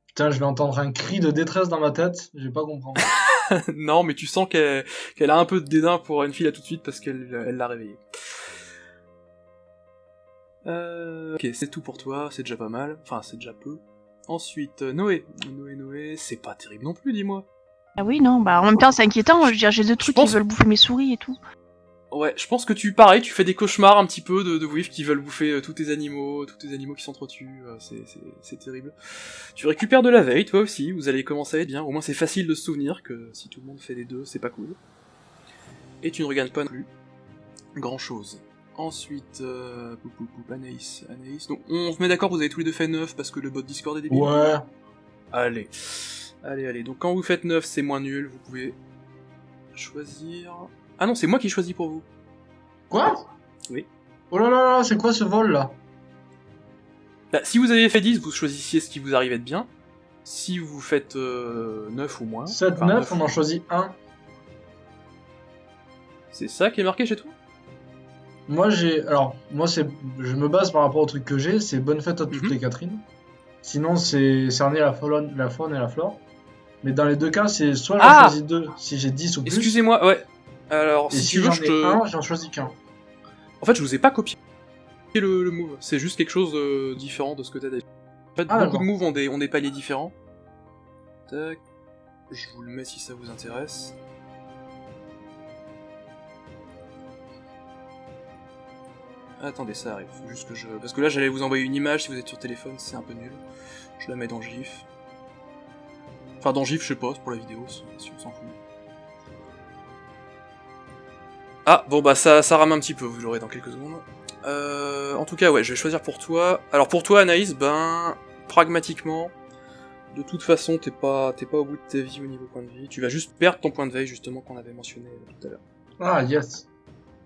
Putain, je vais entendre un cri de détresse dans ma tête, je vais pas comprendre. Non, mais tu sens qu'elle a un peu de dédain pour Enfi là tout de suite parce qu'elle l'a réveillée. Ok, c'est tout pour toi, c'est déjà pas mal. Enfin, c'est déjà peu. Ensuite, Noé, c'est pas terrible non plus, dis-moi. Ah oui, non, bah en même temps c'est inquiétant, je veux dire, j'ai deux trucs pense- qui veulent bouffer mes souris et tout. Ouais, je pense que tu fais des cauchemars un petit peu de Whiff qui veulent bouffer tous tes animaux qui s'entretuent, c'est terrible. Tu récupères de la veille, toi aussi, vous allez commencer à être bien, au moins c'est facile de se souvenir que si tout le monde fait les deux, c'est pas cool. Et tu ne regagnes pas non plus grand chose. Ensuite, Anaïs. Donc on se met d'accord, vous avez tous les deux fait 9 parce que le bot Discord est débile. Ouais. Allez, donc quand vous faites 9, c'est moins nul, vous pouvez choisir... Ah non, c'est moi qui choisis pour vous. Quoi? Oui. Oh là là là, c'est quoi ce vol là? Bah, si vous avez fait 10, vous choisissiez ce qui vous arrivait de bien. Si vous faites 9 ou moins... 7, enfin, 9, on en choisit un. C'est ça qui est marqué chez toi? Moi je me base par rapport au truc que j'ai, c'est bonne fête à toutes Mhm. les Catherine. Sinon c'est cerner la faune et la flore. Mais dans les deux cas, c'est soit j'en Ah choisis 2 si j'ai 10 ou plus. Excusez-moi, ouais. Alors, Et si si tu veux, j'en je ai te... un, j'en choisis qu'un. En fait, je vous ai pas copié le move. C'est juste quelque chose de différent de ce que t'as déjà. En fait, Ah, beaucoup d'accord. de moves ont des paliers différents. Tac. Je vous le mets si ça vous intéresse. Attendez, ça arrive. Faut juste que je... Parce que là, j'allais vous envoyer une image si vous êtes sur téléphone, c'est un peu nul. Je la mets dans GIF. Enfin, dans GIF, je sais pas, c'est pour la vidéo, si on s'en fout. Ah, bon bah ça rame un petit peu, vous l'aurez dans quelques secondes. En tout cas, ouais, je vais choisir pour toi. Alors pour toi, Anaïs, ben, pragmatiquement, de toute façon, t'es pas au bout de ta vie au niveau point de vie. Tu vas juste perdre ton point de veille, justement, qu'on avait mentionné tout à l'heure. Ah yes.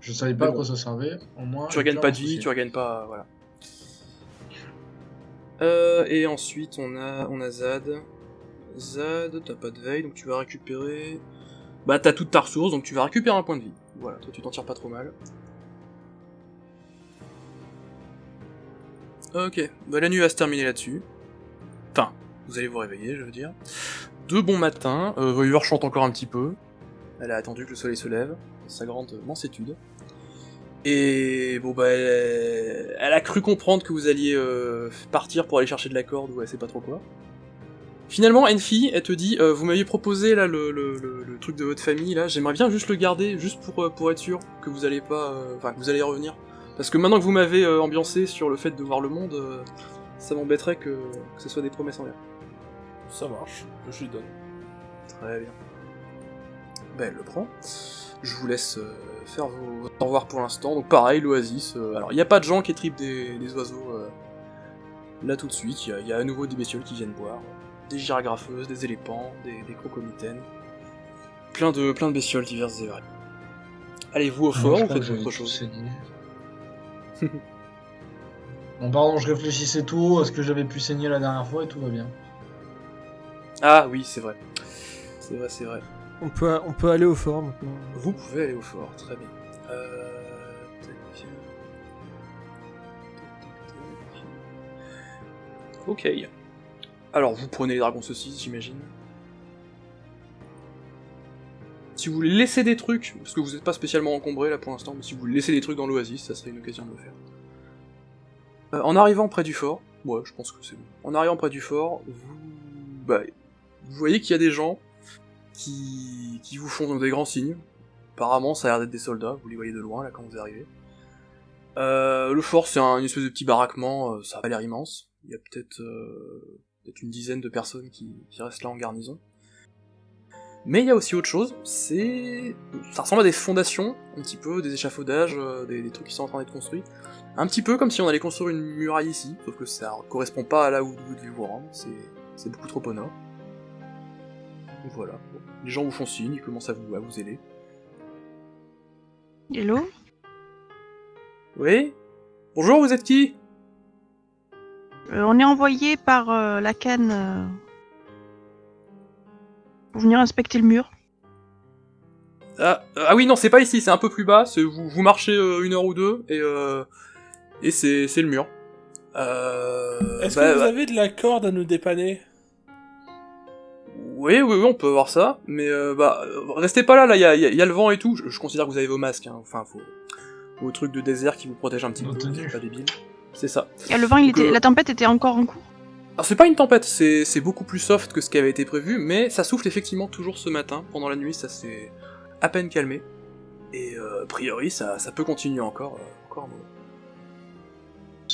Je savais pas Mais à quoi ça servait, au moins. Tu regagnes pas de vie, tu regagnes pas... Voilà. Et ensuite, on a Zad. Zad, t'as pas de veille, donc tu vas récupérer... Bah, t'as toute ta ressource, donc tu vas récupérer un point de vie. Voilà, toi tu t'en tires pas trop mal. Ok, bah la nuit va se terminer là-dessus. Enfin, vous allez vous réveiller, je veux dire. De bon matin, Voyeur chante encore un petit peu. Elle a attendu que le soleil se lève, dans sa grande mansétude. Et bon bah, elle a cru comprendre que vous alliez partir pour aller chercher de la corde ou elle sait pas trop quoi. Finalement, Enfi, elle te dit, vous m'aviez proposé là le truc de votre famille là, j'aimerais bien juste le garder, juste pour être sûr que vous allez pas, enfin que vous allez y revenir. Parce que maintenant que vous m'avez ambiancé sur le fait de voir le monde, ça m'embêterait que ce soit des promesses en l'air. Ça marche, je lui donne. Très bien. Ben elle le prend. Je vous laisse faire vos au revoir pour l'instant. Donc pareil, l'oasis. Alors il n'y a pas de gens qui étripent des oiseaux là tout de suite. Il y a à nouveau des bestioles qui viennent boire. Des giragrapheuses, des élépants, des crocomitaines. Plein de bestioles diverses et variées. Allez, vous au fort, ou faites autre chose? Bon, pardon, je réfléchissais tout à ce que j'avais pu saigner la dernière fois et tout va bien. Ah oui, c'est vrai. C'est vrai. On peut aller au fort maintenant. Vous pouvez aller au fort, très bien. Tac. Ok. Alors, vous prenez les dragons saucisses, j'imagine. Si vous voulez laisser des trucs, parce que vous n'êtes pas spécialement encombré là pour l'instant, mais si vous voulez laisser des trucs dans l'oasis, ça serait une occasion de le faire. En arrivant près du fort, ouais, je pense que c'est bon. En arrivant près du fort, vous voyez qu'il y a des gens qui vous font des grands signes. Apparemment, ça a l'air d'être des soldats, vous les voyez de loin là quand vous arrivez. Le fort, c'est une espèce de petit baraquement, ça a pas l'air immense. Il y a peut-être une dizaine de personnes qui restent là en garnison. Mais il y a aussi autre chose, ça ressemble à des fondations, un petit peu, des échafaudages, des trucs qui sont en train d'être construits. Un petit peu comme si on allait construire une muraille ici, sauf que ça correspond pas à là où vous devez vous rendre, c'est beaucoup trop au nord. Donc voilà, bon. Les gens vous font signe, ils commencent à vous aider. Hello? Oui? Bonjour, vous êtes qui? On est envoyé par la canne pour venir inspecter le mur. Ah oui, non, c'est pas ici, c'est un peu plus bas, vous marchez 1 heure ou 2, et c'est le mur. Est-ce que vous avez de la corde à nous dépanner? Oui, on peut voir ça, mais restez pas là, il y a le vent et tout, je considère que vous avez vos masques, hein. Enfin, vos trucs de désert qui vous protègent un petit peu, vous êtes pas débile. C'est ça. Et le vent, la tempête était encore en cours. Alors c'est pas une tempête, c'est beaucoup plus soft que ce qui avait été prévu, mais ça souffle effectivement toujours ce matin, pendant la nuit, ça s'est à peine calmé, et a priori ça peut continuer encore un moment.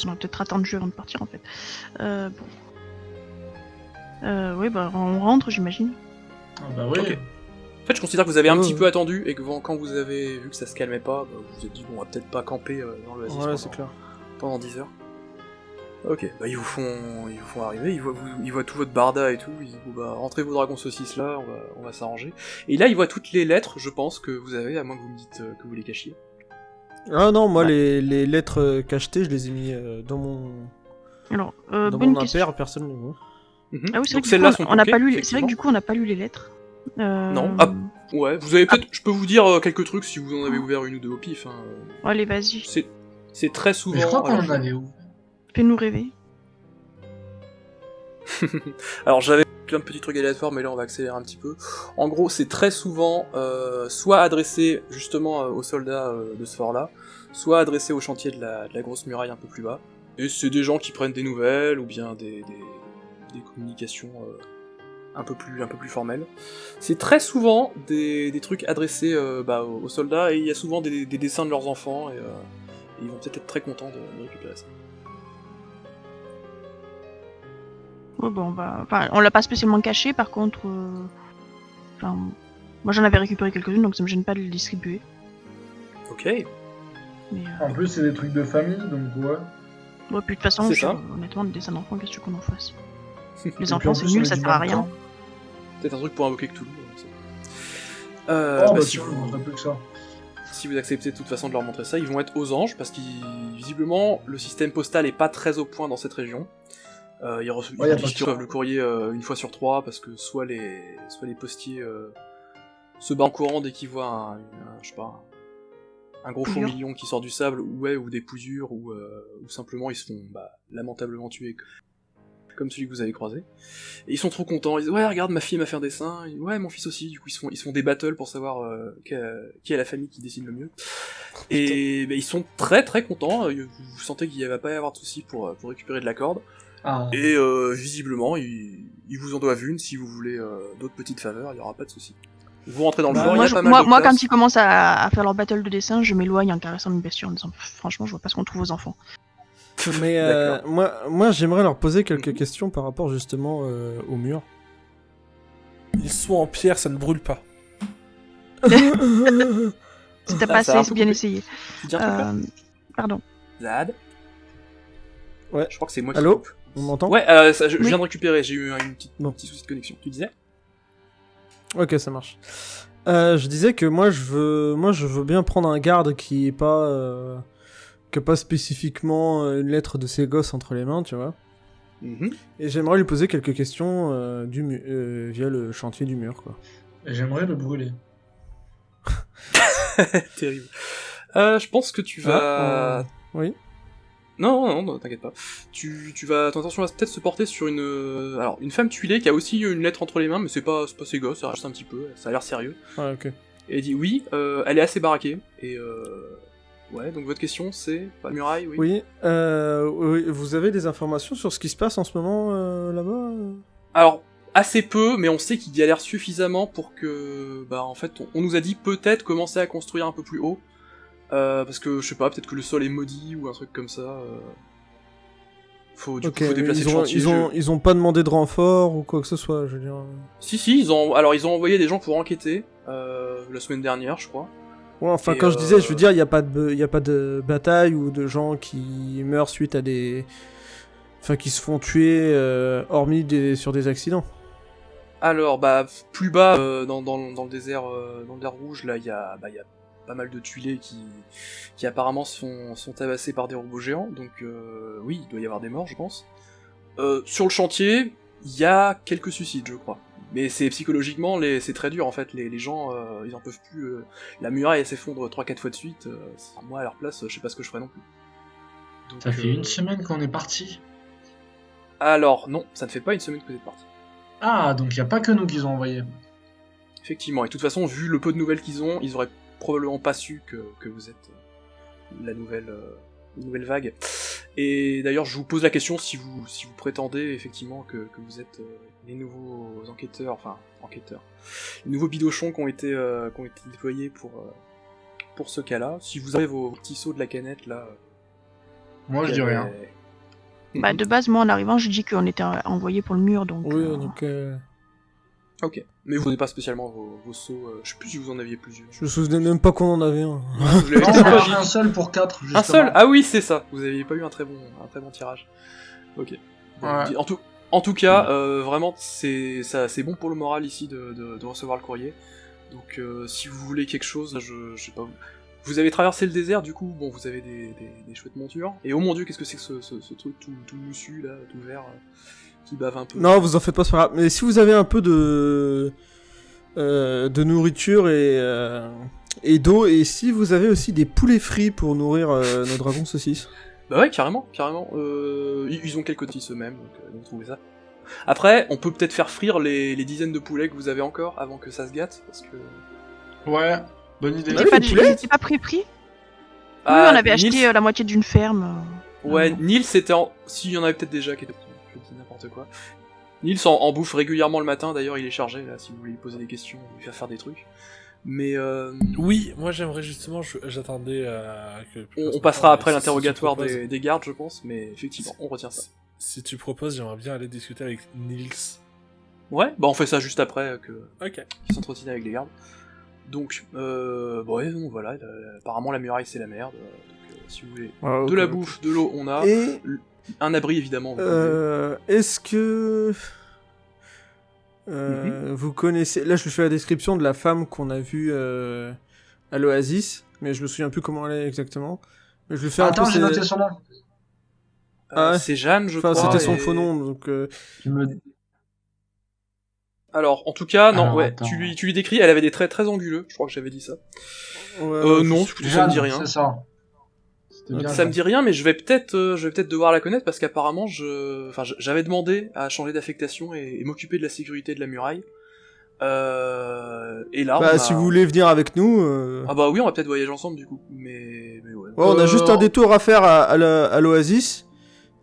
On va peut-être attendre le jeu avant de partir en fait. Bon. Oui, on rentre, j'imagine. Ah bah oui. Okay. En fait, je considère que vous avez un petit peu attendu, et que quand vous avez vu que ça se calmait pas, vous vous êtes dit, bon, on va peut-être pas camper dans l'oasis pendant 10 heures. Ok, ils vous font arriver, ils voient tout votre barda et tout, ils disent, rentrez vos dragons saucisses là, on va s'arranger. Et là, ils voient toutes les lettres, je pense, que vous avez, à moins que vous me dites que vous les cachiez. Ah non, moi, les lettres cachetées, je les ai mis dans mon... Alors, dans bonne mon question. impair, personne ne voit. Ah oui, c'est Donc vrai que on n'a pas lu. effectivement. C'est vrai que du coup, on n'a pas lu les lettres. Non. Ah, ouais. Vous avez peut-être. Je peux vous dire quelques trucs si vous en avez ouvert une ou deux au pif. Hein. Allez, vas-y. C'est très souvent. Mais je crois qu'on en avait ouvert. Fais-nous rêver. Alors j'avais plein de petits trucs aléatoires, mais là on va accélérer un petit peu. En gros, c'est très souvent soit adressé justement aux soldats de ce fort-là, soit adressé au chantier de la grosse muraille un peu plus bas. Et c'est des gens qui prennent des nouvelles ou bien des communications un peu plus formelles. C'est très souvent des trucs adressés aux soldats, et il y a souvent des dessins de leurs enfants, et ils vont peut-être être très contents de récupérer ça. Ouais, on l'a pas spécialement caché, par contre. Moi j'en avais récupéré quelques-unes, donc ça me gêne pas de les distribuer. Ok. Mais, En plus, c'est des trucs de famille, donc ouais. Ouais, puis de toute façon, honnêtement, des dessins d'enfants, qu'est-ce que qu'on en fasse? Les enfants, c'est nul, ça sert à rien. Peut-être un truc pour invoquer Cthulhu. Si vous acceptez de toute façon de leur montrer ça, ils vont être aux anges, parce qu'ils visiblement, le système postal est pas très au point dans cette région. Ils reçoivent le courrier 1 fois sur 3, parce que soit les postiers se battent en courant dès qu'ils voient un gros fourmilion qui sort du sable, ou des poussures, ou simplement ils se font lamentablement tuer, comme celui que vous avez croisé. Et ils sont trop contents, ils disent ouais, regarde, ma fille m'a fait un dessin, et, ouais, mon fils aussi. Du coup ils se font des battles pour savoir qui est la famille qui dessine le mieux. Et ils sont très très contents, vous sentez qu'il va pas y avoir de soucis pour récupérer de la corde. Ah. Et visiblement ils vous en doivent une, si vous voulez d'autres petites faveurs, il y aura pas de soucis. Vous rentrez dans le fort, il y a pas mal de moi, place. quand ils commencent à faire leur battle de dessin, je m'éloigne en caressant une bestiole en disant franchement, je vois pas ce qu'on trouve aux enfants. Mais moi j'aimerais leur poser quelques questions par rapport justement au mur. Ils sont en pierre, ça ne brûle pas. Si t'as pas assez bien essayé. Tu dis un truc là Pardon. Zad. Ouais. Je crois que c'est moi qui Allô, coupe. on m'entend? Ouais, je viens de récupérer, j'ai eu petit souci de connexion. Tu disais? Ok, ça marche. Je disais que moi je veux bien prendre un garde qui est pas spécifiquement une lettre de ses gosses entre les mains, tu vois. Et j'aimerais lui poser quelques questions via le chantier du mur, quoi. Et j'aimerais le brûler. Terrible. Je pense que tu vas... Oui. Non, t'inquiète pas. Ton attention va peut-être se porter sur une femme tuilée qui a aussi une lettre entre les mains, mais c'est pas ses gosses, ça reste un petit peu, ça a l'air sérieux. Ah, ok. Et elle dit oui, elle est assez baraquée, et ouais, donc votre question c'est... Pas muraille, oui. Oui, oui, vous avez des informations sur ce qui se passe en ce moment là-bas Alors, assez peu, mais on sait qu'il galère suffisamment pour que... Bah en fait, on nous a dit peut-être commencer à construire un peu plus haut, parce que, je sais pas, peut-être que le sol est maudit ou un truc comme ça. Faut déplacer le chantier. Ils ont pas demandé de renfort ou quoi que ce soit, je veux dire. Si, ils ont envoyé des gens pour enquêter, la semaine dernière, je crois. Ouais, enfin, quand je disais, je veux dire, il y a pas de bataille ou de gens qui meurent suite à des... Enfin, qui se font tuer, hormis sur des accidents. Alors, bah, plus bas, dans le désert rouge, là, il y a pas mal de tuilés qui apparemment sont tabassés par des robots géants, donc oui, il doit y avoir des morts, je pense. Sur le chantier, il y a quelques suicides, je crois. Mais c'est psychologiquement, c'est très dur en fait, les gens, ils en peuvent plus. La muraille elle s'effondre 3-4 fois de suite, moi à leur place, je sais pas ce que je ferais non plus. Donc, ça fait une semaine qu'on est parti. Alors, non, ça ne fait pas une semaine que vous êtes parti. Ah, donc il n'y a pas que nous qu'ils ont envoyé. Effectivement, et de toute façon, vu le peu de nouvelles qu'ils ont, ils auraient probablement pas su que vous êtes la nouvelle vague. Et d'ailleurs, je vous pose la question si vous prétendez effectivement que vous êtes les nouveaux enquêteurs, les nouveaux bidochons qui ont été déployés pour ce cas-là. Si vous avez vos petits seaux de la canette là. Moi, je dis rien. Bah, de base, moi en arrivant, j'ai dit qu'on était envoyé pour le mur, donc. Oui, donc. Ok, mais vous n'avez pas spécialement vos seaux, je sais plus si vous en aviez plusieurs. Je me souvenais même pas qu'on en avait un. Je l'avais Non, on a un seul pour 4, justement. Un seul? Ah oui, c'est ça, vous aviez pas eu un très bon tirage. Ok. Ouais. En tout cas, vraiment, c'est bon pour le moral ici de recevoir le courrier. Donc si vous voulez quelque chose, je sais pas, vous avez traversé le désert, du coup, bon, vous avez des chouettes montures. Et oh mon dieu, qu'est-ce que c'est que ce truc tout moussu, là, tout vert, qui bave un peu. Non, vous en faites pas, c'est pas grave. Mais si vous avez un peu de nourriture et d'eau, et si vous avez aussi des poulets frits pour nourrir nos dragons saucisses. Bah ouais, carrément. Ils ont quelques petits eux-mêmes, donc ils ont trouvé ça. Après, on peut peut-être faire frire les dizaines de poulets que vous avez encore avant que ça se gâte, parce que... Ouais, bonne idée. C'était pas prix. Oui, on avait acheté la moitié d'une ferme. Ouais, Nils c'était s'il y en avait peut-être déjà qui étaient... Je dis n'importe quoi. Nils en bouffe régulièrement le matin, d'ailleurs il est chargé, là, si vous voulez lui poser des questions, lui faire des trucs. Mais oui, moi j'aimerais justement, j'attendais que... On passera après l'interrogatoire des gardes, je pense, mais effectivement, on retient ça. Si tu proposes, j'aimerais bien aller discuter avec Nils. Ouais, bah on fait ça juste après Ok. qu'ils s'entretiennent avec les gardes. Donc, ouais, donc voilà, apparemment la muraille c'est la merde, donc si vous voulez de la bouffe, de l'eau, on a, et... un abri évidemment. Est-ce que... vous connaissez... Là je fais la description de la femme qu'on a vue à l'Oasis, mais je me souviens plus comment elle est exactement. Mais je lui fais Attends, j'ai noté son nom. C'est Jeanne, je crois. C'était son faux nom, donc... Alors, en tout cas, non, ouais, tu lui décris, elle avait des traits très anguleux, je crois que j'avais dit ça. Non, ça me dit rien. C'est ça. Ça me dit rien, mais je vais peut-être devoir la connaître parce qu'apparemment, j'avais demandé à changer d'affectation et m'occuper de la sécurité de la muraille. Et là, si vous voulez venir avec nous... Ah bah oui, on va peut-être voyager ensemble du coup, mais ouais. Ouais, on a juste un détour à faire à l'Oasis,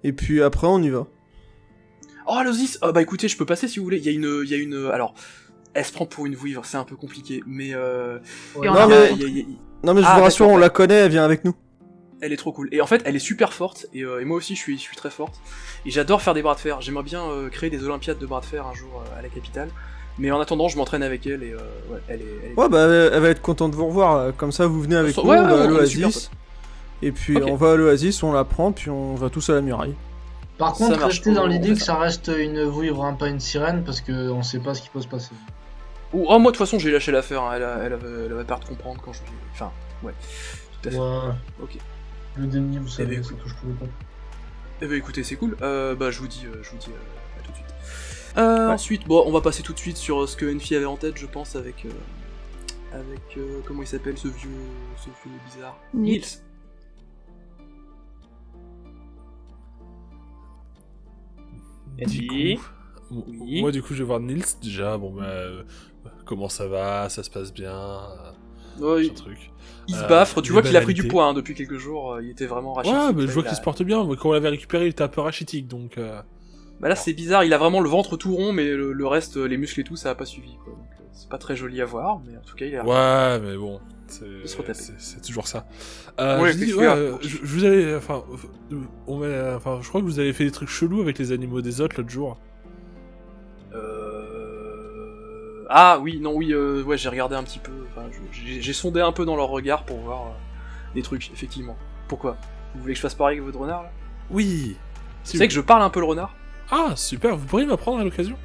et puis après on y va. Oh, l'Oasis! Bah écoutez, je peux passer si vous voulez, il y a une... Alors, elle se prend pour une vouivre, c'est un peu compliqué, mais... Non mais je vous rassure, on la connaît, elle vient avec nous. Elle est trop cool. Et en fait, elle est super forte, et moi aussi je suis très forte. Et j'adore faire des bras de fer, j'aimerais bien créer des olympiades de bras de fer un jour à la capitale. Mais en attendant, je m'entraîne avec elle, et ouais, elle est... Ouais, bah elle va être contente de vous revoir, comme ça vous venez avec nous, on va à l'Oasis. Et puis on va à l'Oasis, on la prend, puis on va tous à la muraille. Par contre, restez dans l'idée que ça reste une vouivre, hein, pas une sirène, parce qu'on sait pas ce qui peut se passer. Moi de toute façon j'ai lâché l'affaire, hein. Elle va pas te comprendre quand je dis... Enfin, ouais, tout à fait. Ouais. Ok. Le déni, vous savez, c'est que je pouvais pas. Eh ben écoutez, c'est cool. Je vous dis à tout de suite. Ensuite, bon, on va passer tout de suite sur ce que Enfi avait en tête, je pense, avec comment il s'appelle ce vieux bizarre. Nils. Enfi. Oui. Moi, du coup, je vais voir Nils déjà. Bon, comment ça va? Ça se passe bien? Oui. Truc. Il se baffre, tu vois qu'il a pris du poids hein, depuis quelques jours, il était vraiment rachitique. Ouais, mais je vois qu'il se porte bien, mais quand on l'avait récupéré, il était un peu rachitique, donc... Bah là, c'est bizarre, il a vraiment le ventre tout rond, mais le reste, les muscles et tout, ça a pas suivi, quoi. Donc, c'est pas très joli à voir, mais en tout cas, il a... Ouais, mais bon, c'est toujours ça. Je vous avais... Enfin, je crois que vous avez fait des trucs chelous avec les animaux des autres l'autre jour. Ah oui, non, oui, ouais, j'ai regardé un petit peu, enfin, j'ai sondé un peu dans leur regard pour voir des trucs, effectivement. Pourquoi? Vous voulez que je fasse pareil avec votre renard, là? Oui. Vous savez que je parle un peu le renard? Ah, super, vous pourriez m'apprendre à l'occasion?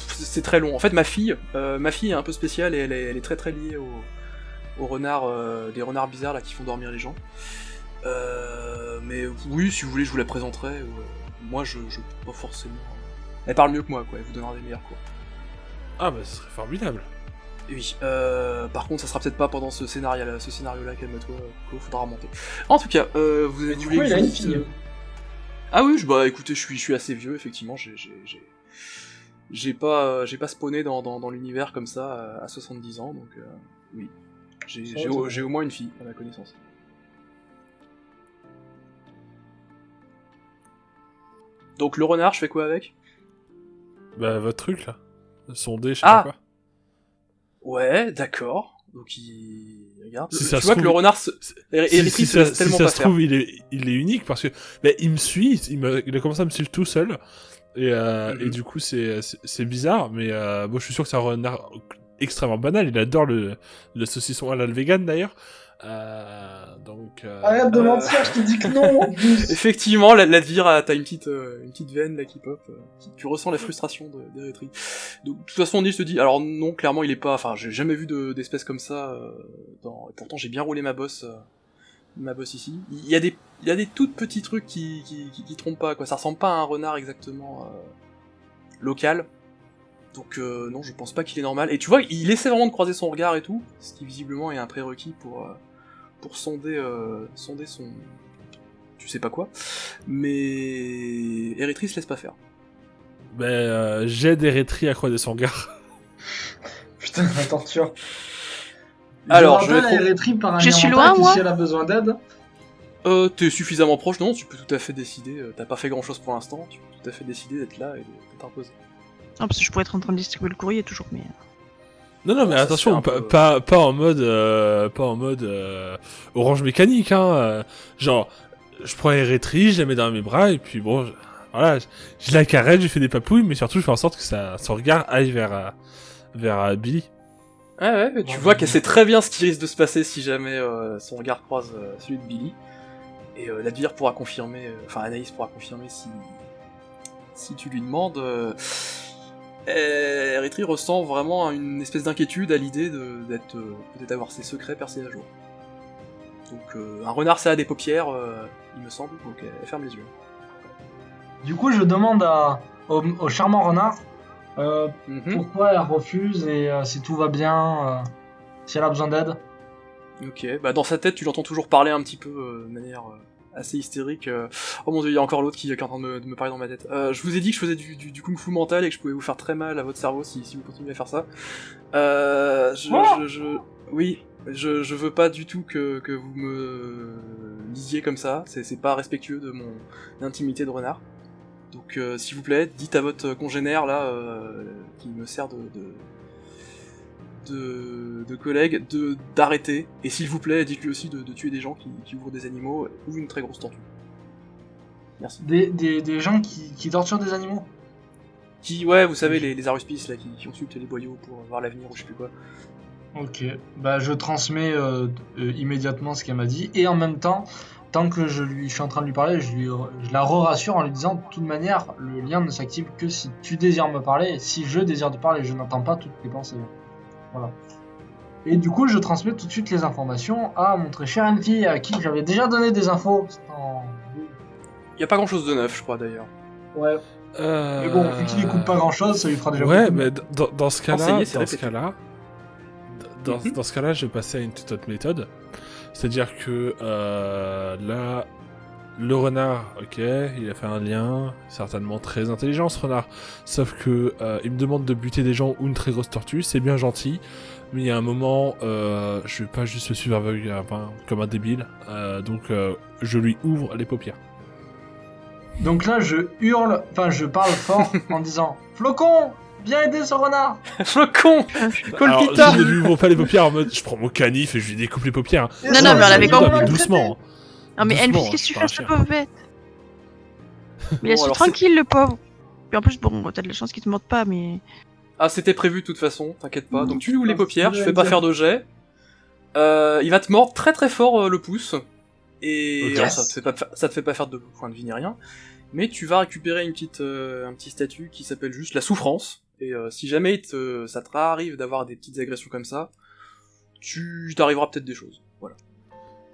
C'est très long. En fait, ma fille est un peu spéciale et elle est très très liée aux renards, des renards bizarres là qui font dormir les gens. Mais oui, si vous voulez, je vous la présenterai. Moi, je pas forcément. Elle parle mieux que moi, quoi. Elle vous donnera des meilleurs cours. Ah bah, ce serait formidable. Oui. Par contre, ça sera peut-être pas pendant ce scénario-là, calme-toi, qu'il faudra remonter. En tout cas, vous avez du coup, il a une fille. Ah oui, bah écoutez, je suis assez vieux, effectivement. J'ai pas spawné dans l'univers comme ça à 70 ans, donc oui. J'ai au moins une fille à ma connaissance. Donc le renard, je fais quoi avec? Bah votre truc là. Sonder, je sais pas quoi. Ouais, d'accord. Donc regarde. Si tu vois que le renard si ça se trouve, il est unique parce que il me suit, il a commencé à me suivre tout seul. Et du coup, c'est bizarre, mais bon, je suis sûr que c'est un renard extrêmement banal. Il adore le saucisson à la vegan d'ailleurs. Arrête de mentir, je te dis que non. Effectivement, l'Advir, t'as une petite veine là qui pop. Tu ressens la frustration d'Erythree. Donc, de toute façon, Nils te dit, alors non, clairement, il est pas. Enfin, j'ai jamais vu d'espèce comme ça. Pourtant, j'ai bien roulé ma bosse ici. Il y a des toutes petits trucs qui trompent pas, quoi. Ça ressemble pas à un renard exactement local. Donc non, je pense pas qu'il est normal. Et tu vois, il essaie vraiment de croiser son regard et tout, ce qui visiblement est un prérequis pour sonder son... tu sais pas quoi. Mais Erythree se laisse pas faire. J'aide Erythree à croiser son regard. Putain, la torture. Alors, je suis loin, moi. Si elle a besoin d'aide. T'es suffisamment proche, non? Tu peux tout à fait décider. T'as pas fait grand chose pour l'instant. Tu peux tout à fait décider d'être là et de t'imposer. Non, parce que je pourrais être en train de distribuer le courrier toujours, mais. Non, mais attention, pas en mode orange mécanique, hein. Genre, je prends Erythree, je la mets dans mes bras et puis bon, voilà, je la caresse, je fais des papouilles, mais surtout je fais en sorte que son regard aille vers Billy. Ouais, tu vois qu'elle sait très bien ce qui risque de se passer si jamais son regard croise celui de Billy. Et l'Advir pourra confirmer, Anaïs pourra confirmer si tu lui demandes. Erythree ressent vraiment une espèce d'inquiétude à l'idée d'être peut-être avoir ses secrets percés à jour. Donc un renard ça a des paupières, il me semble, donc elle ferme les yeux. Du coup je demande au charmant renard pourquoi elle refuse et si tout va bien, si elle a besoin d'aide. Ok, bah dans sa tête tu l'entends toujours parler un petit peu de manière assez hystérique. Oh mon dieu, il y a encore l'autre qui est en train de me parler dans ma tête. Je vous ai dit que je faisais du kung-fu mental et que je pouvais vous faire très mal à votre cerveau si vous continuez à faire ça. Oui, je veux pas du tout que vous me lisiez comme ça. C'est pas respectueux de mon intimité de renard. Donc s'il vous plaît, dites à votre congénère là qui me sert de collègues d'arrêter, et s'il vous plaît dites-lui aussi de tuer des gens qui ouvrent des animaux ou une très grosse tortue. Merci. Des gens qui torturent des animaux? Ouais, vous savez, les aruspices là qui consultent les boyaux pour voir l'avenir ou je sais plus quoi. Ok, bah je transmets immédiatement ce qu'elle m'a dit, et en même temps, tant que je suis en train de lui parler, je la rassure en lui disant de toute manière, le lien ne s'active que si tu désires me parler, et si je désire te parler, je n'entends pas toutes tes pensées. Voilà. Et du coup, je transmets tout de suite les informations à mon très cher Enfi, à qui j'avais déjà donné des infos. Y a pas grand chose de neuf, je crois d'ailleurs. Ouais. Mais bon, vu qu'il écoute pas grand chose, ça lui fera déjà Ouais, beaucoup. mais dans ce cas-là, Enseigner, c'est dans ce cas-là, je vais passer à une toute autre méthode. C'est-à-dire que là, le renard, ok, il a fait un lien, certainement très intelligent ce renard. Sauf que il me demande de buter des gens ou une très grosse tortue, c'est bien gentil. Mais il y a un moment, je vais pas juste le suivre comme un débile. Donc je lui ouvre les paupières. Donc là, je hurle, enfin, je parle fort en disant Flocon, viens aider ce renard. Flocon. Alors, Colpita. je ne lui ouvre pas les paupières en mode je prends mon canif et je lui découpe les paupières. Non, mais on l'avait compris. Mais doucement. Non, mais Doucement, Elvis, qu'est-ce que tu c'est fais, pas ce cher. pauvre bête? Mais Bon, laisse-le alors, tranquille, le pauvre. Puis en plus, bon, t'as de la chance qu'il te morde pas, mais. Ah, c'était prévu de toute façon, t'inquiète pas. Donc tu lui ouvres les paupières, tu fais pas faire de jet. Il va te mordre très très fort le pouce. Et Ok. alors, ça te fait pas faire de points de vie ni rien. Mais tu vas récupérer un petit statut qui s'appelle juste la souffrance. Et si jamais ça te arrive d'avoir des petites agressions comme ça, tu t'arriveras peut-être des choses. Voilà.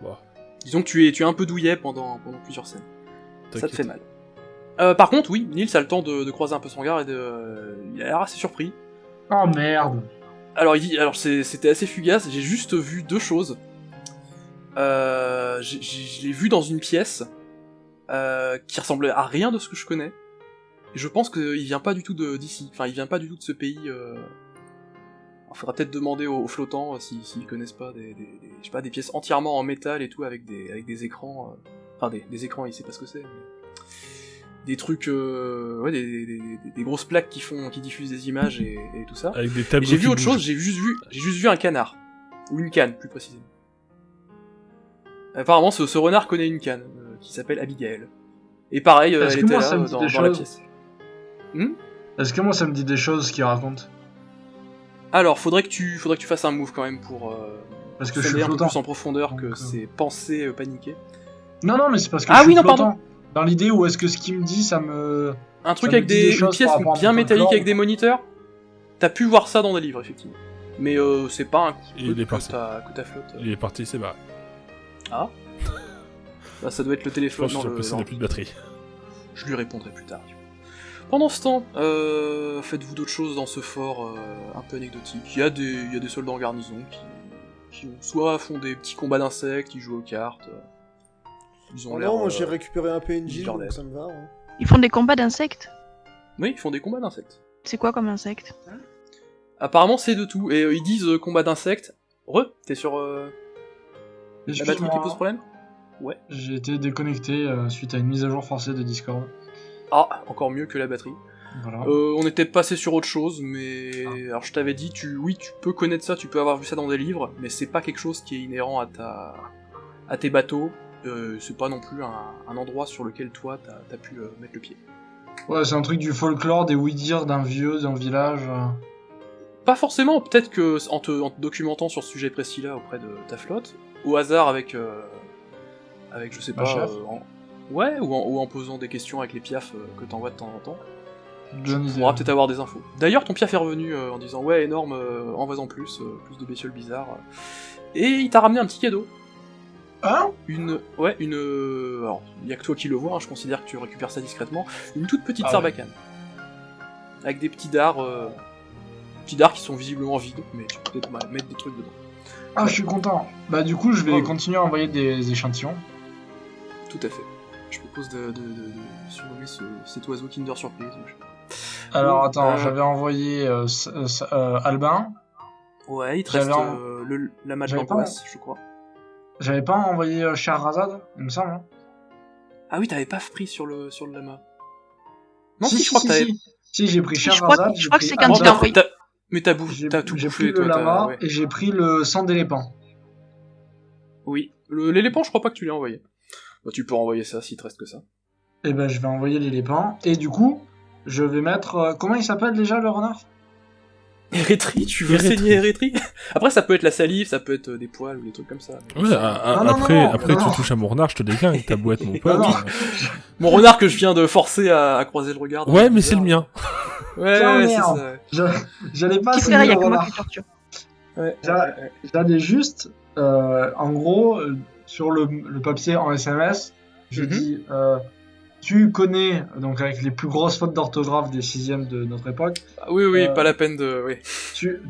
Bon. Disons que tu es un peu douillet pendant plusieurs scènes. Ça te T'inquiète. fait mal. Par contre, oui, Nils a le temps de croiser un peu son regard et il a l'air assez surpris. Oh merde. Alors il dit, c'était assez fugace, j'ai juste vu deux choses. Je l'ai vu dans une pièce qui ressemblait à rien de ce que je connais. Et je pense qu'il vient pas du tout d'ici. Enfin, il vient pas du tout de ce pays. Il faudra peut-être demander aux flottants s'ils connaissent pas je sais pas, des pièces entièrement en métal et tout avec des écrans. Enfin, des écrans, il sait pas ce que c'est. Mais des trucs, ouais, des grosses plaques qui diffusent des images et tout ça. Avec des Et tableaux j'ai vu qui autre chose, bougent. j'ai juste vu un canard. Ou une canne, plus précisément. Apparemment, ce renard connaît une canne, qui s'appelle Abigail. Et pareil, Est-ce elle que était moi, là, ça me dit dans des la choses pièce. Est-ce que moi ça me dit des choses qu'il raconte? Alors, faudrait que tu fasses un move quand même pour Parce que je suis sonner un peu flottant. plus en profondeur que Donc, ces pensées paniquées. Non, mais c'est parce que Ah je suis oui, non, flottant. pardon. Dans l'idée où est-ce que ce qu'il me dit, ça me... Un truc Ça me avec dit des une choses pièce par rapport à bien mon métallique folklore. avec des moniteurs. T'as pu voir ça dans des livres, effectivement. Mais c'est pas un coup Il est que parti. ta flotte. Il est parti, c'est barré. Ah. Bah, ça doit être le Je téléphone. pense que Non, son le- PC non. n'a plus de batterie. Je lui répondrai plus tard. Pendant ce temps, faites-vous d'autres choses dans ce fort un peu anecdotique. Il y a des soldats en garnison qui soit font des petits combats d'insectes, ils jouent aux cartes. Ils ont Oh l'air. non, moi j'ai récupéré un PNJ, bizarre donc d'être. ça me va. Hein. Ils font des combats d'insectes? Oui, ils font des combats d'insectes. C'est quoi comme insecte? Apparemment, c'est de tout. Et ils disent combat d'insectes. T'es sur la batterie qui Excuse-moi, pose problème? j'ai été déconnecté suite à une mise à jour forcée de Discord. Ah, encore mieux que la batterie. Voilà. On était passé sur autre chose, mais Ah. alors je t'avais dit, tu peux connaître ça, tu peux avoir vu ça dans des livres, mais c'est pas quelque chose qui est inhérent à tes bateaux. C'est pas non plus un endroit sur lequel toi t'as pu mettre le pied. Ouais, c'est un truc du folklore, des oui-dire d'un vieux, d'un village. Pas forcément, peut-être que en te documentant sur ce sujet précis-là auprès de ta flotte, au hasard avec je sais Un pas, chef ouais, ou en posant des questions avec les piafs que t'envoies de temps en temps. Bonne Tu idée. pourras peut-être avoir des infos. D'ailleurs, ton piaf est revenu en disant ouais, énorme, envoie-en plus de bestioles bizarres. Et il t'a ramené un petit cadeau. Hein? Alors, il y a que toi qui le vois, hein, je considère que tu récupères ça discrètement. Une toute petite Ah sarbacane. Avec des petits dards qui sont visiblement vides, mais tu peux peut-être mettre des trucs dedans. Ah, je suis content. Bah du coup, je vais Ouais. continuer à envoyer des échantillons. Tout à fait. Je propose de surnommer cet oiseau Kinder Surprise. Alors Bon, attends, j'avais envoyé Albin. Ouais, il te J'avais reste en- la mage j'avais pas- d'angoisse, je crois. J'avais pas envoyé Shahrazad, il me semble. Hein. Ah oui, t'avais pas pris sur le lama. Non, si, je crois que t'avais. Si, j'ai pris Je crois Shahrazad. que- je crois que c'est quand Bon, il a envoyé. Mais t'as tout J'ai bouffé, pris le toi. lama Ouais. et j'ai pris le sang d'éléphant. Oui. L'éléphant, je crois pas que tu l'as envoyé. Bah, tu peux renvoyer ça s'il te reste que ça. Et ben je vais envoyer l'éléphant. Et du coup, je vais mettre... comment il s'appelle déjà le renard? Érythrée, tu veux Érythrée. saigner Érythrée? Après, ça peut être la salive, ça peut être des poils ou des trucs comme ça. Ouais, non, après non. tu touches à mon renard, je te dégaine, ta boîte, mon pote. non. Mon renard que je viens de forcer à croiser le regard. Ouais, mais c'est le mien. Ouais, Tiens, ouais, c'est merde. ça. J'allais pas Qui saigner ferait, il y le a que moi renard. qui torture. Ouais, J'a- J'allais juste, en gros, sur le papier en SMS, je Mhm. dis tu connais, donc avec les plus grosses fautes d'orthographe des 6e de notre époque. Ah, oui, pas la peine de... Oui.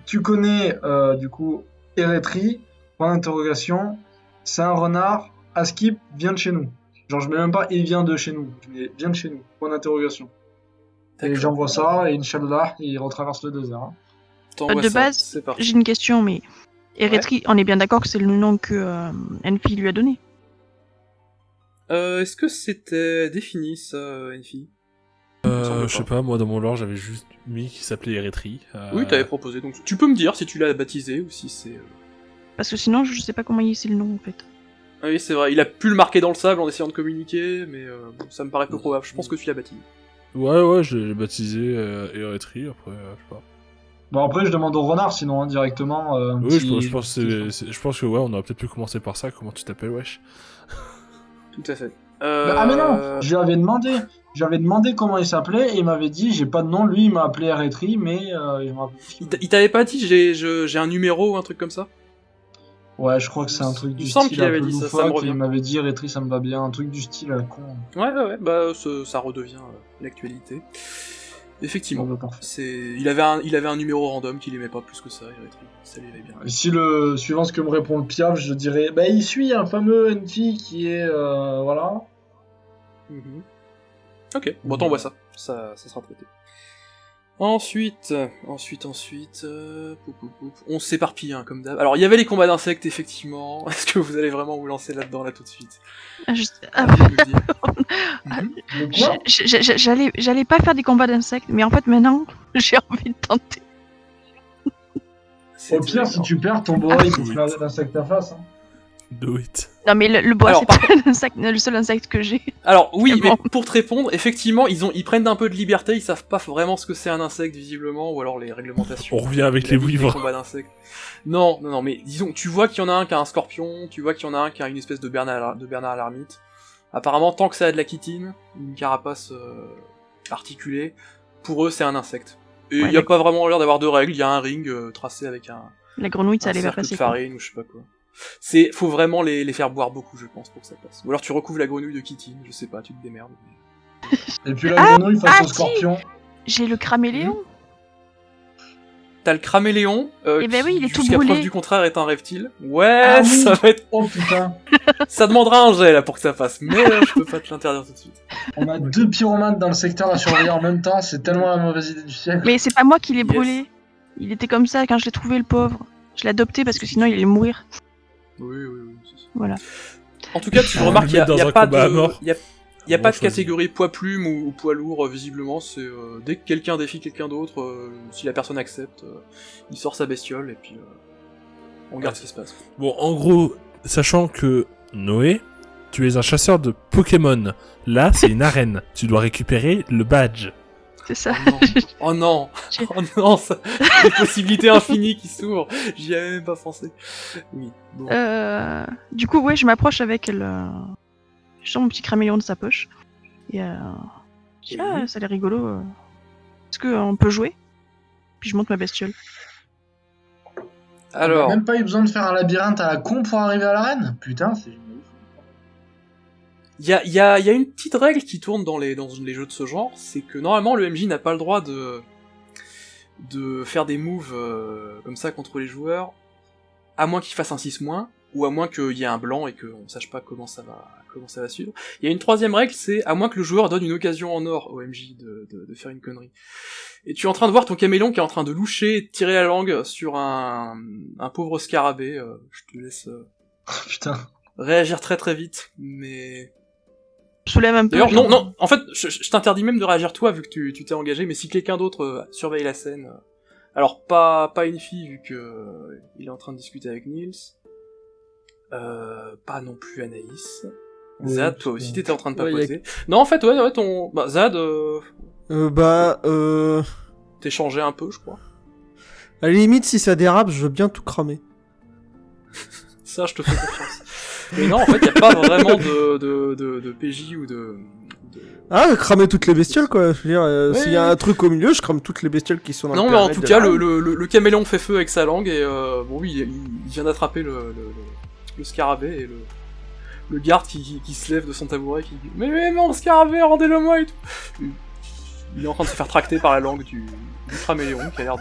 Tu connais, du coup, Eretri, point d'interrogation, c'est un renard, Askip vient de chez nous. Genre, je mets même pas, il vient de chez nous. Je mets, vient de chez nous, point d'interrogation. Et j'envoie ça, et Inch'Allah, il retraverse le désert. Hein. De base, j'ai une question, mais Eretri, on est bien d'accord que c'est le nom que Enfi lui a donné. Est-ce que c'était défini, ça, Enfi? Je sais pas, moi dans mon lore j'avais juste mis qu'il s'appelait Eretri. Oui, t'avais proposé, donc tu peux me dire si tu l'as baptisé ou si c'est... Parce que sinon je sais pas comment c'est le nom en fait. Ah oui, c'est vrai, il a pu le marquer dans le sable en essayant de communiquer, mais bon, ça me paraît peu probable, je pense que tu l'as baptisé. Ouais, je l'ai baptisé Eretri, après, je sais pas. Bon, après je demande au renard sinon, hein, directement. Oui, je pense que ouais, on aurait peut-être pu commencer par ça, comment tu t'appelles, wesh. Tout à fait. Ah mais non, j'avais demandé comment il s'appelait et il m'avait dit j'ai pas de nom, lui il m'a appelé Eretri mais il t'avait pas dit j'ai un numéro ou un truc comme ça? Ouais, je crois que c'est un truc du style. Il me semble qu'il avait dit ça me revient. Il m'avait dit Eretri ça me va bien, un truc du style con. Ouais, bah ça redevient l'actualité. Effectivement, il avait un numéro random qu'il aimait pas plus que ça, Eretri. Ça lui allait bien. Si suivant ce que me répond le Piaf, je dirais bah il suit un fameux NT qui est voilà. Ok, bon t'envoies ça sera traité. Ensuite, on s'éparpille hein, comme d'hab. Alors il y avait les combats d'insectes effectivement. Est-ce que vous allez vraiment vous lancer là-dedans là tout de suite? J'allais pas faire des combats d'insectes, mais en fait maintenant j'ai envie de tenter. Au pire, si tu perds ton boa, il faut faire l'insecte à face. Hein. Do it. Non mais le boa c'est pas le seul insecte que j'ai. Alors oui, mais pour te répondre, effectivement, ils prennent un peu de liberté, ils savent pas vraiment ce que c'est un insecte visiblement, ou alors les réglementations. On revient avec les vivres. Combats d'insectes. Non, mais disons, tu vois qu'il y en a un qui a un scorpion, tu vois qu'il y en a un qui a une espèce de Bernard à l'ermite. Apparemment, tant que ça a de la chitine, une carapace articulée, pour eux c'est un insecte. Et il y a pas vraiment l'air d'avoir de règles, il y a un ring tracé avec un... La grenouille, ça allait pas passer. De farine ou je sais pas quoi. Faut vraiment les faire boire beaucoup, je pense, pour que ça passe. Ou alors tu recouvres la grenouille de chitine, je sais pas, tu te démerdes. Mais... Et puis la grenouille face au scorpion. J'ai le craméléon. T'as le craméléon, oui, il est tout jusqu'à brûlé. preuve du contraire est un reptile. Ouais, oui. Ça va être... Oh putain. Ça demandera un jet là pour que ça passe, mais je peux pas te l'interdire tout de suite. On a 2 pyromanes dans le secteur à surveiller en même temps, c'est tellement la mauvaise idée du siècle. Mais c'est pas moi qui l'ai brûlé. Il était comme ça quand je l'ai trouvé, le pauvre. Je l'ai adopté parce que sinon il allait mourir. Oui. Voilà. En tout cas, tu remarques qu'il n'y a pas de catégorie poids-plume ou poids lourd, visiblement. C'est dès que quelqu'un défie quelqu'un d'autre, si la personne accepte, il sort sa bestiole et puis on regarde ce qui se passe. Bon, en gros, sachant que Noé, tu es un chasseur de Pokémon. Là, c'est une arène. Tu dois récupérer le badge. C'est ça. Oh non, ça... des possibilités infinies qui s'ouvrent. J'y avais même pas pensé. Oui. Bon. Du coup, ouais, je m'approche avec le. Je sors mon petit craméléon de sa poche. Et ça a l'air rigolo. Est-ce qu'on peut jouer? Puis je monte ma bestiole. Alors. On a même pas eu besoin de faire un labyrinthe à la con pour arriver à l'arène? Putain, c'est. Il y a une petite règle qui tourne dans les jeux de ce genre, c'est que normalement le MJ n'a pas le droit de faire des moves comme ça contre les joueurs, à moins qu'il fasse un 6-, ou à moins qu'il y ait un blanc et qu'on sache pas comment ça va suivre. Il y a une troisième règle, c'est à moins que le joueur donne une occasion en or au MJ de faire une connerie. Et tu es en train de voir ton caméléon qui est en train de loucher et de tirer la langue sur un pauvre scarabée, je te laisse putain. Réagir très très vite, mais... Soulève un peu. D'ailleurs, non, en fait, je t'interdis même de réagir toi, vu que tu t'es engagé, mais si quelqu'un d'autre surveille la scène... Alors, pas une fille, vu que il est en train de discuter avec Nils. Pas non plus Anaïs. Oui, Zad, toi aussi, t'étais en train de papoter. Non, en fait, ouais, ton... Bah, Zad... T'es changé un peu, je crois. À la limite, si ça dérape, je veux bien tout cramer. Ça, je te fais confiance. Mais non, en fait, y a pas vraiment de PJ ou de... Ah, cramer toutes les bestioles, quoi. Je veux dire, s'il y a un truc au milieu, je crame toutes les bestioles qui sont dans le Non, mais en tout cas, le caméléon fait feu avec sa langue, et bon, oui, il vient d'attraper le scarabée, et le garde qui se lève de son tabouret, qui dit « Mais mon scarabée, rendez-le moi !» et tout. Il est en train de se faire tracter par la langue du caméléon, qui a l'air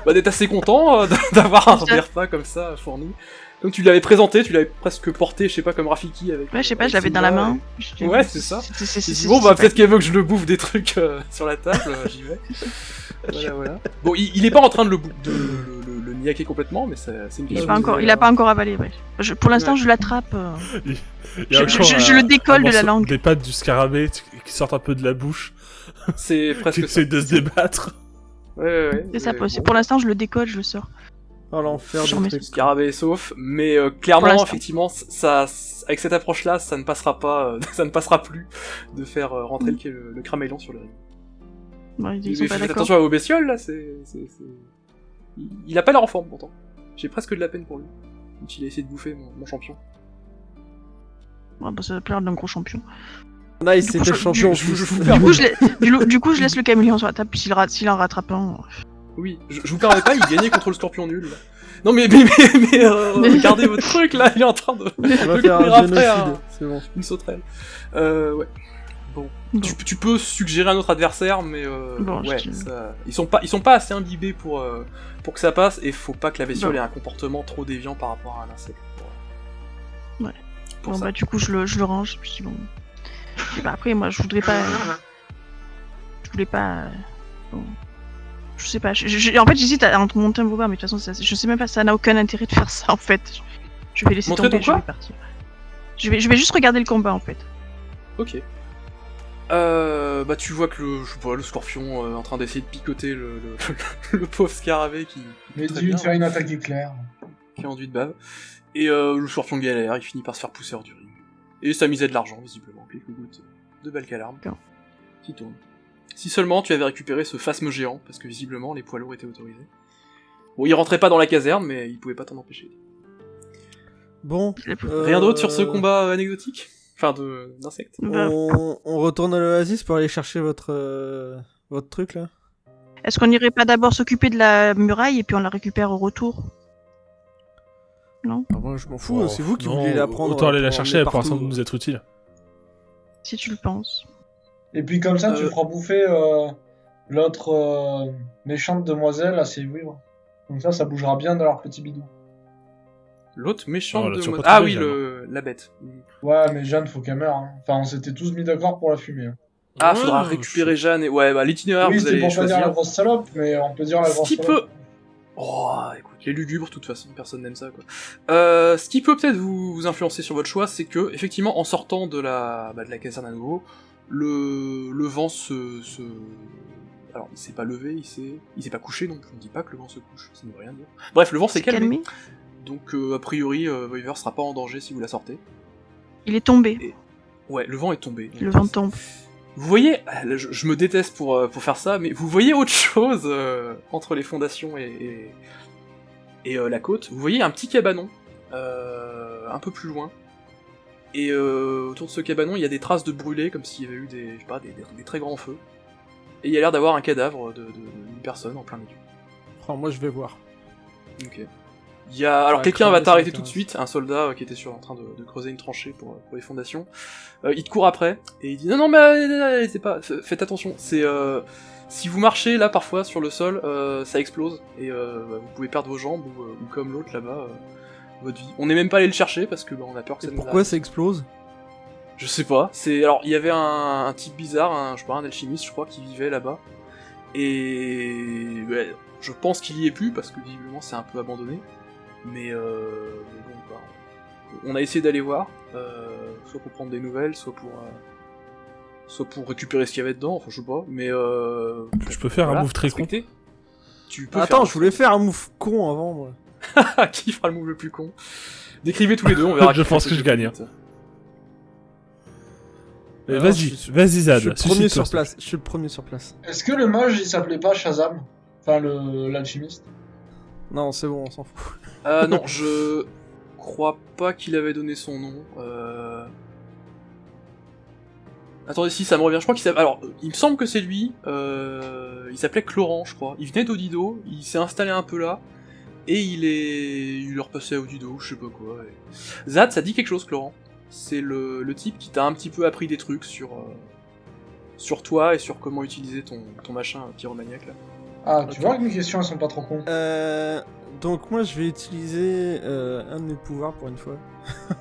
d'être assez content d'avoir un repas comme ça fourni. Donc tu l'avais présenté, tu l'avais presque porté, je sais pas, comme Rafiki avec... Ouais, je sais pas, je l'avais dans la main. Ouais, c'est ça. Bon, bah peut-être qu'elle veut que je le bouffe des trucs sur la table, j'y vais. Voilà. Bon, il est pas en train de le niaquer complètement, mais c'est une question. Il a pas encore avalé, ouais. Pour l'instant, je l'attrape. Je le décolle de la langue. Des pattes du scarabée qui sortent un peu de la bouche. C'est presque qui essaie de se débattre. Ouais. C'est ça, pour l'instant, je le décolle, je le sors. Oh l'enfer du truc. Scarabée est sauf, mais clairement, effectivement, ça, avec cette approche-là, ça ne passera pas, ça ne passera plus de faire rentrer le cramélion sur le ring. Bon, ils sont pas faites d'accord. attention à vos bestioles, là, il a pas l'air en forme, pourtant. J'ai presque de la peine pour lui. Donc il a essayé de bouffer mon champion. Ouais, bah ça a l'air d'un gros champion. Nice, c'était le champion. Du coup, je laisse le caméléon sur la table, puis s'il en rattrape un... Oui, je vous permets pas, il gagnait contre le scorpion nul, là. Non mais regardez votre truc, là, il est en train de... On va faire un génocide, c'est bon. Une sauterelle. Ouais. Bon. Tu peux suggérer un autre adversaire, mais ouais, ils sont pas assez imbibés pour que ça passe, et faut pas que la bestiole ait un comportement trop déviant par rapport à un insecte. Ouais. Bon bah du coup je le range, puis bon. Et bah après moi je voulais pas... Bon. Je sais pas, en fait j'hésite à monter un boulevard, mais de toute façon je sais même pas, ça n'a aucun intérêt de faire ça en fait. Je vais laisser tomber, je vais partir. Je vais juste regarder le combat en fait. Ok. Bah tu vois que le scorpion est en train d'essayer de picoter le pauvre scarabée qui... Mais dis-lui de faire une attaque éclair. Qui est enduit de bave. Et le scorpion galère, il finit par se faire pousser hors du ring. Et ça misait de l'argent, visiblement. Quelques gouttes de Balcalarme qui tournent. Si seulement tu avais récupéré ce phasme géant, parce que visiblement les poids lourds étaient autorisés. Bon, il rentrait pas dans la caserne, mais il pouvait pas t'en empêcher. Bon. Rien d'autre sur ce combat anecdotique ? Enfin, d'insectes. On retourne à l'Oasis pour aller chercher votre truc là. Est-ce qu'on irait pas d'abord s'occuper de la muraille et puis on la récupère au retour ? Non ? Moi je m'en fous, c'est vous qui voulez la prendre. Autant aller la chercher, elle pourra sans doute nous être utile. Si tu le penses. Et puis comme ça, tu feras bouffer l'autre méchante demoiselle à ses vivres. Comme ça bougera bien dans leur petit bidou. L'autre méchante demoiselle. Ah oui, la bête. Ouais, mais Jeanne, faut qu'elle meure. Hein. Enfin, on s'était tous mis d'accord pour la fumer. Hein. Ah, faudra récupérer Jeanne et... Ouais, bah l'itinéraire, vous allez choisir. Oui, c'est pour pas dire la grosse salope, mais on peut dire la grosse salope. Oh, écoute, les lugubres, de toute façon, personne n'aime ça, quoi. Ce qui peut peut-être vous influencer sur votre choix, c'est que, effectivement, en sortant de la caserne à nouveau, le vent alors, il s'est pas levé, il s'est pas couché, donc je ne dis pas que le vent se couche, ça ne veut rien dire. Bref, le vent s'est calmé. Donc, a priori, Voiver sera pas en danger si vous la sortez. Il est tombé. Et... Ouais, le vent est tombé. Le vent tombe. Vous voyez, je me déteste pour faire ça, mais vous voyez autre chose entre les fondations et la côte. Vous voyez un petit cabanon, un peu plus loin. Et autour de ce cabanon, il y a des traces de brûlés, comme s'il y avait eu des très grands feux. Et il y a l'air d'avoir un cadavre d'une personne en plein milieu. Oh, moi je vais voir. Ok. Alors quelqu'un va t'arrêter tout de suite, un soldat qui était en train de creuser une tranchée pour les fondations. Il te court après, et il dit non mais c'est pas, faites attention, c'est si vous marchez là parfois sur le sol, ça explose, et vous pouvez perdre vos jambes, ou comme l'autre là-bas, votre vie. On n'est même pas allé le chercher, parce que on a peur que ça nous arrive. Pourquoi ça explose ? Je sais pas, alors il y avait un type bizarre, un alchimiste je crois, qui vivait là-bas, et ouais, je pense qu'il y est plus, parce que visiblement c'est un peu abandonné. Mais bon, bah, on a essayé d'aller voir, soit pour prendre des nouvelles, soit pour récupérer ce qu'il y avait dedans, enfin je sais pas, mais je peux faire un move très con. Attends, je voulais faire un move con avant, moi. Qui fera le move le plus con? Décrivez tous les deux, on verra. Je pense que je gagne. Vas-y Zad. Je suis le premier sur place. Est-ce que le mage il s'appelait pas Shazam? Enfin l'alchimiste? Non, c'est bon, on s'en fout. Non, je crois pas qu'il avait donné son nom. Attendez, si, ça me revient. Je crois qu'il s'appelle... Alors, il me semble que c'est lui. Il s'appelait Clorant, je crois. Il venait d'Odido, il s'est installé un peu là, et il est repassé à Odido, je sais pas quoi. Et... Zad, ça dit quelque chose, Clorant? c'est le type qui t'a un petit peu appris des trucs sur toi et sur comment utiliser ton machin pyromaniaque là. Ah, tu vois que mes questions elles sont pas trop cons. Donc moi je vais utiliser un de mes pouvoirs pour une fois.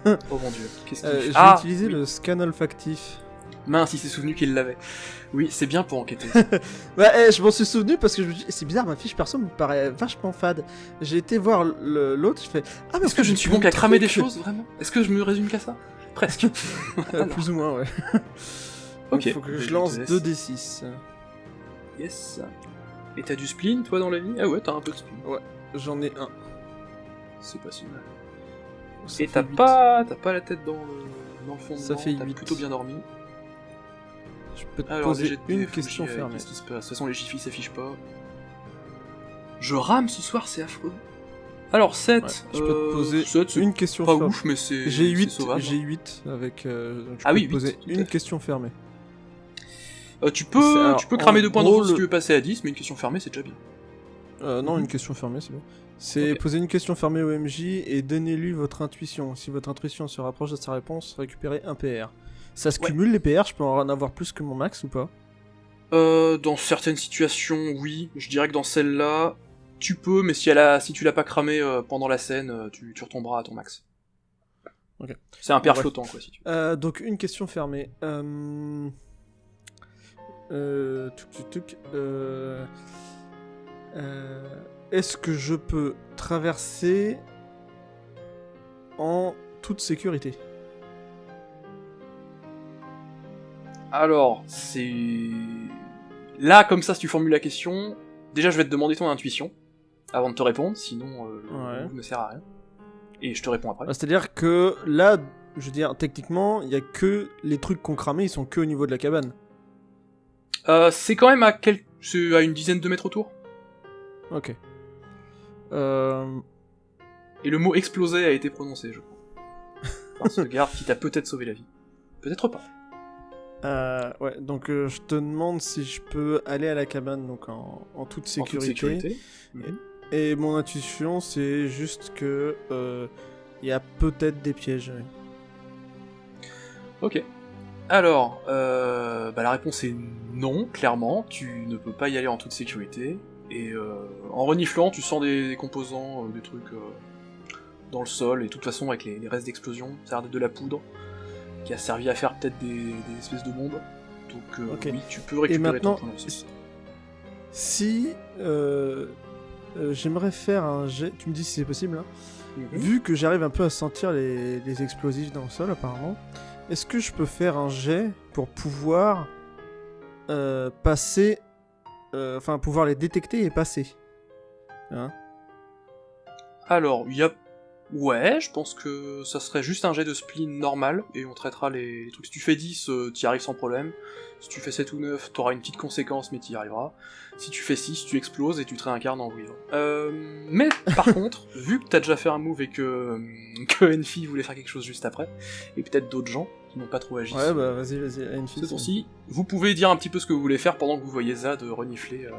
Oh mon dieu, qu'est-ce qu'il fait? Je vais utiliser le scan olfactif. Mince, il s'est souvenu qu'il l'avait. Oui, c'est bien pour enquêter. Ouais, je m'en suis souvenu parce que je me dis, c'est bizarre, ma fiche perso me paraît vachement fade. J'ai été voir l'autre, je fais, ah mais est-ce que je ne suis bon qu'à cramer des choses, vraiment? Est-ce que je me résume qu'à ça? Presque. Plus ou moins, ouais. Ok. Il faut que je lance 2d6. Yes. Et t'as du spleen, toi, dans la vie? Ah ouais, t'as un peu de spleen. Ouais, j'en ai un. C'est pas si mal. Ça Et fait t'as 8. pas la tête dans le fond de Ça fait t'as 8. plutôt bien dormi. Je peux te Alors, poser les une GT, question fermée. Qu'est-ce qui se passe? De toute façon, les gifs s'affichent pas. Je rame ce soir, c'est affreux. Alors, 7. Ouais, je peux te poser 7, c'est une question pas fermée. ouf, mais c'est J'ai 8, sauvable. j'ai 8 avec. Donc je Ah peux oui, te 8, poser tout à une fait. question fermée. Tu peux cramer en 2 points de gros, ressources si tu veux passer à 10, mais une question fermée, c'est déjà bien. Non, une question fermée, c'est bien. C'est Ok. poser une question fermée au MJ et donnez-lui votre intuition. Si votre intuition se rapproche de sa réponse, récupérez un PR. Ça se Ouais. cumule les PR, je peux en avoir plus que mon max ou pas? Dans certaines situations, oui. Je dirais que dans celle-là, tu peux, mais si tu l'as pas cramé pendant la scène, tu retomberas à ton max. Ok. C'est un PR Ouais. flottant, quoi, si tu veux. Donc une question fermée. Est-ce que je peux traverser en toute sécurité? Alors, c'est... Là, comme ça, si tu formules la question, déjà, je vais te demander ton intuition, avant de te répondre, sinon, Ouais. le move ne sert à rien. Et je te réponds après. C'est-à-dire que là, je veux dire, techniquement, il y a que les trucs qu'on cramait, ils sont que au niveau de la cabane. C'est quand même c'est à une dizaine de mètres autour. Ok. Et le mot exploser a été prononcé, je crois. Par ce garde qui t'a peut-être sauvé la vie. Peut-être pas. Ouais, donc je te demande si je peux aller à la cabane donc en toute En toute sécurité. sécurité. Mhm. Et mon intuition, c'est juste que il y a peut-être des pièges. Ouais. Ok. Alors, la réponse est non, clairement. Tu ne peux pas y aller en toute sécurité. Et en reniflant, tu sens des composants, des trucs dans le sol. Et de toute façon, avec les restes d'explosion, ça a l'air d'être de la poudre qui a servi à faire peut-être des espèces de bombes. Donc Ok. oui, tu peux récupérer maintenant, ton point de ressource. Si j'aimerais faire un jet, tu me dis si c'est possible, hein. Mhm. Vu que j'arrive un peu à sentir les explosifs dans le sol apparemment, est-ce que je peux faire un jet pour pouvoir passer, enfin pouvoir les détecter et passer, hein? Alors, il y a... Ouais, je pense que ça serait juste un jet de spleen normal, et on traitera les trucs. Si tu fais 10, t'y arrives sans problème. Si tu fais 7 ou 9, t'auras une petite conséquence, mais t'y arriveras. Si tu fais 6, tu exploses et tu te réincarnes en vivant. Mais par contre, vu que t'as déjà fait un move et que Enfi voulait faire quelque chose juste après, et peut-être d'autres gens qui n'ont pas trop agi Ouais, bah vas-y, à une ce fille. temps-ci, vous pouvez dire un petit peu ce que vous voulez faire pendant que vous voyez Zad renifler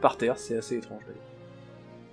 par terre, c'est assez étrange d'ailleurs.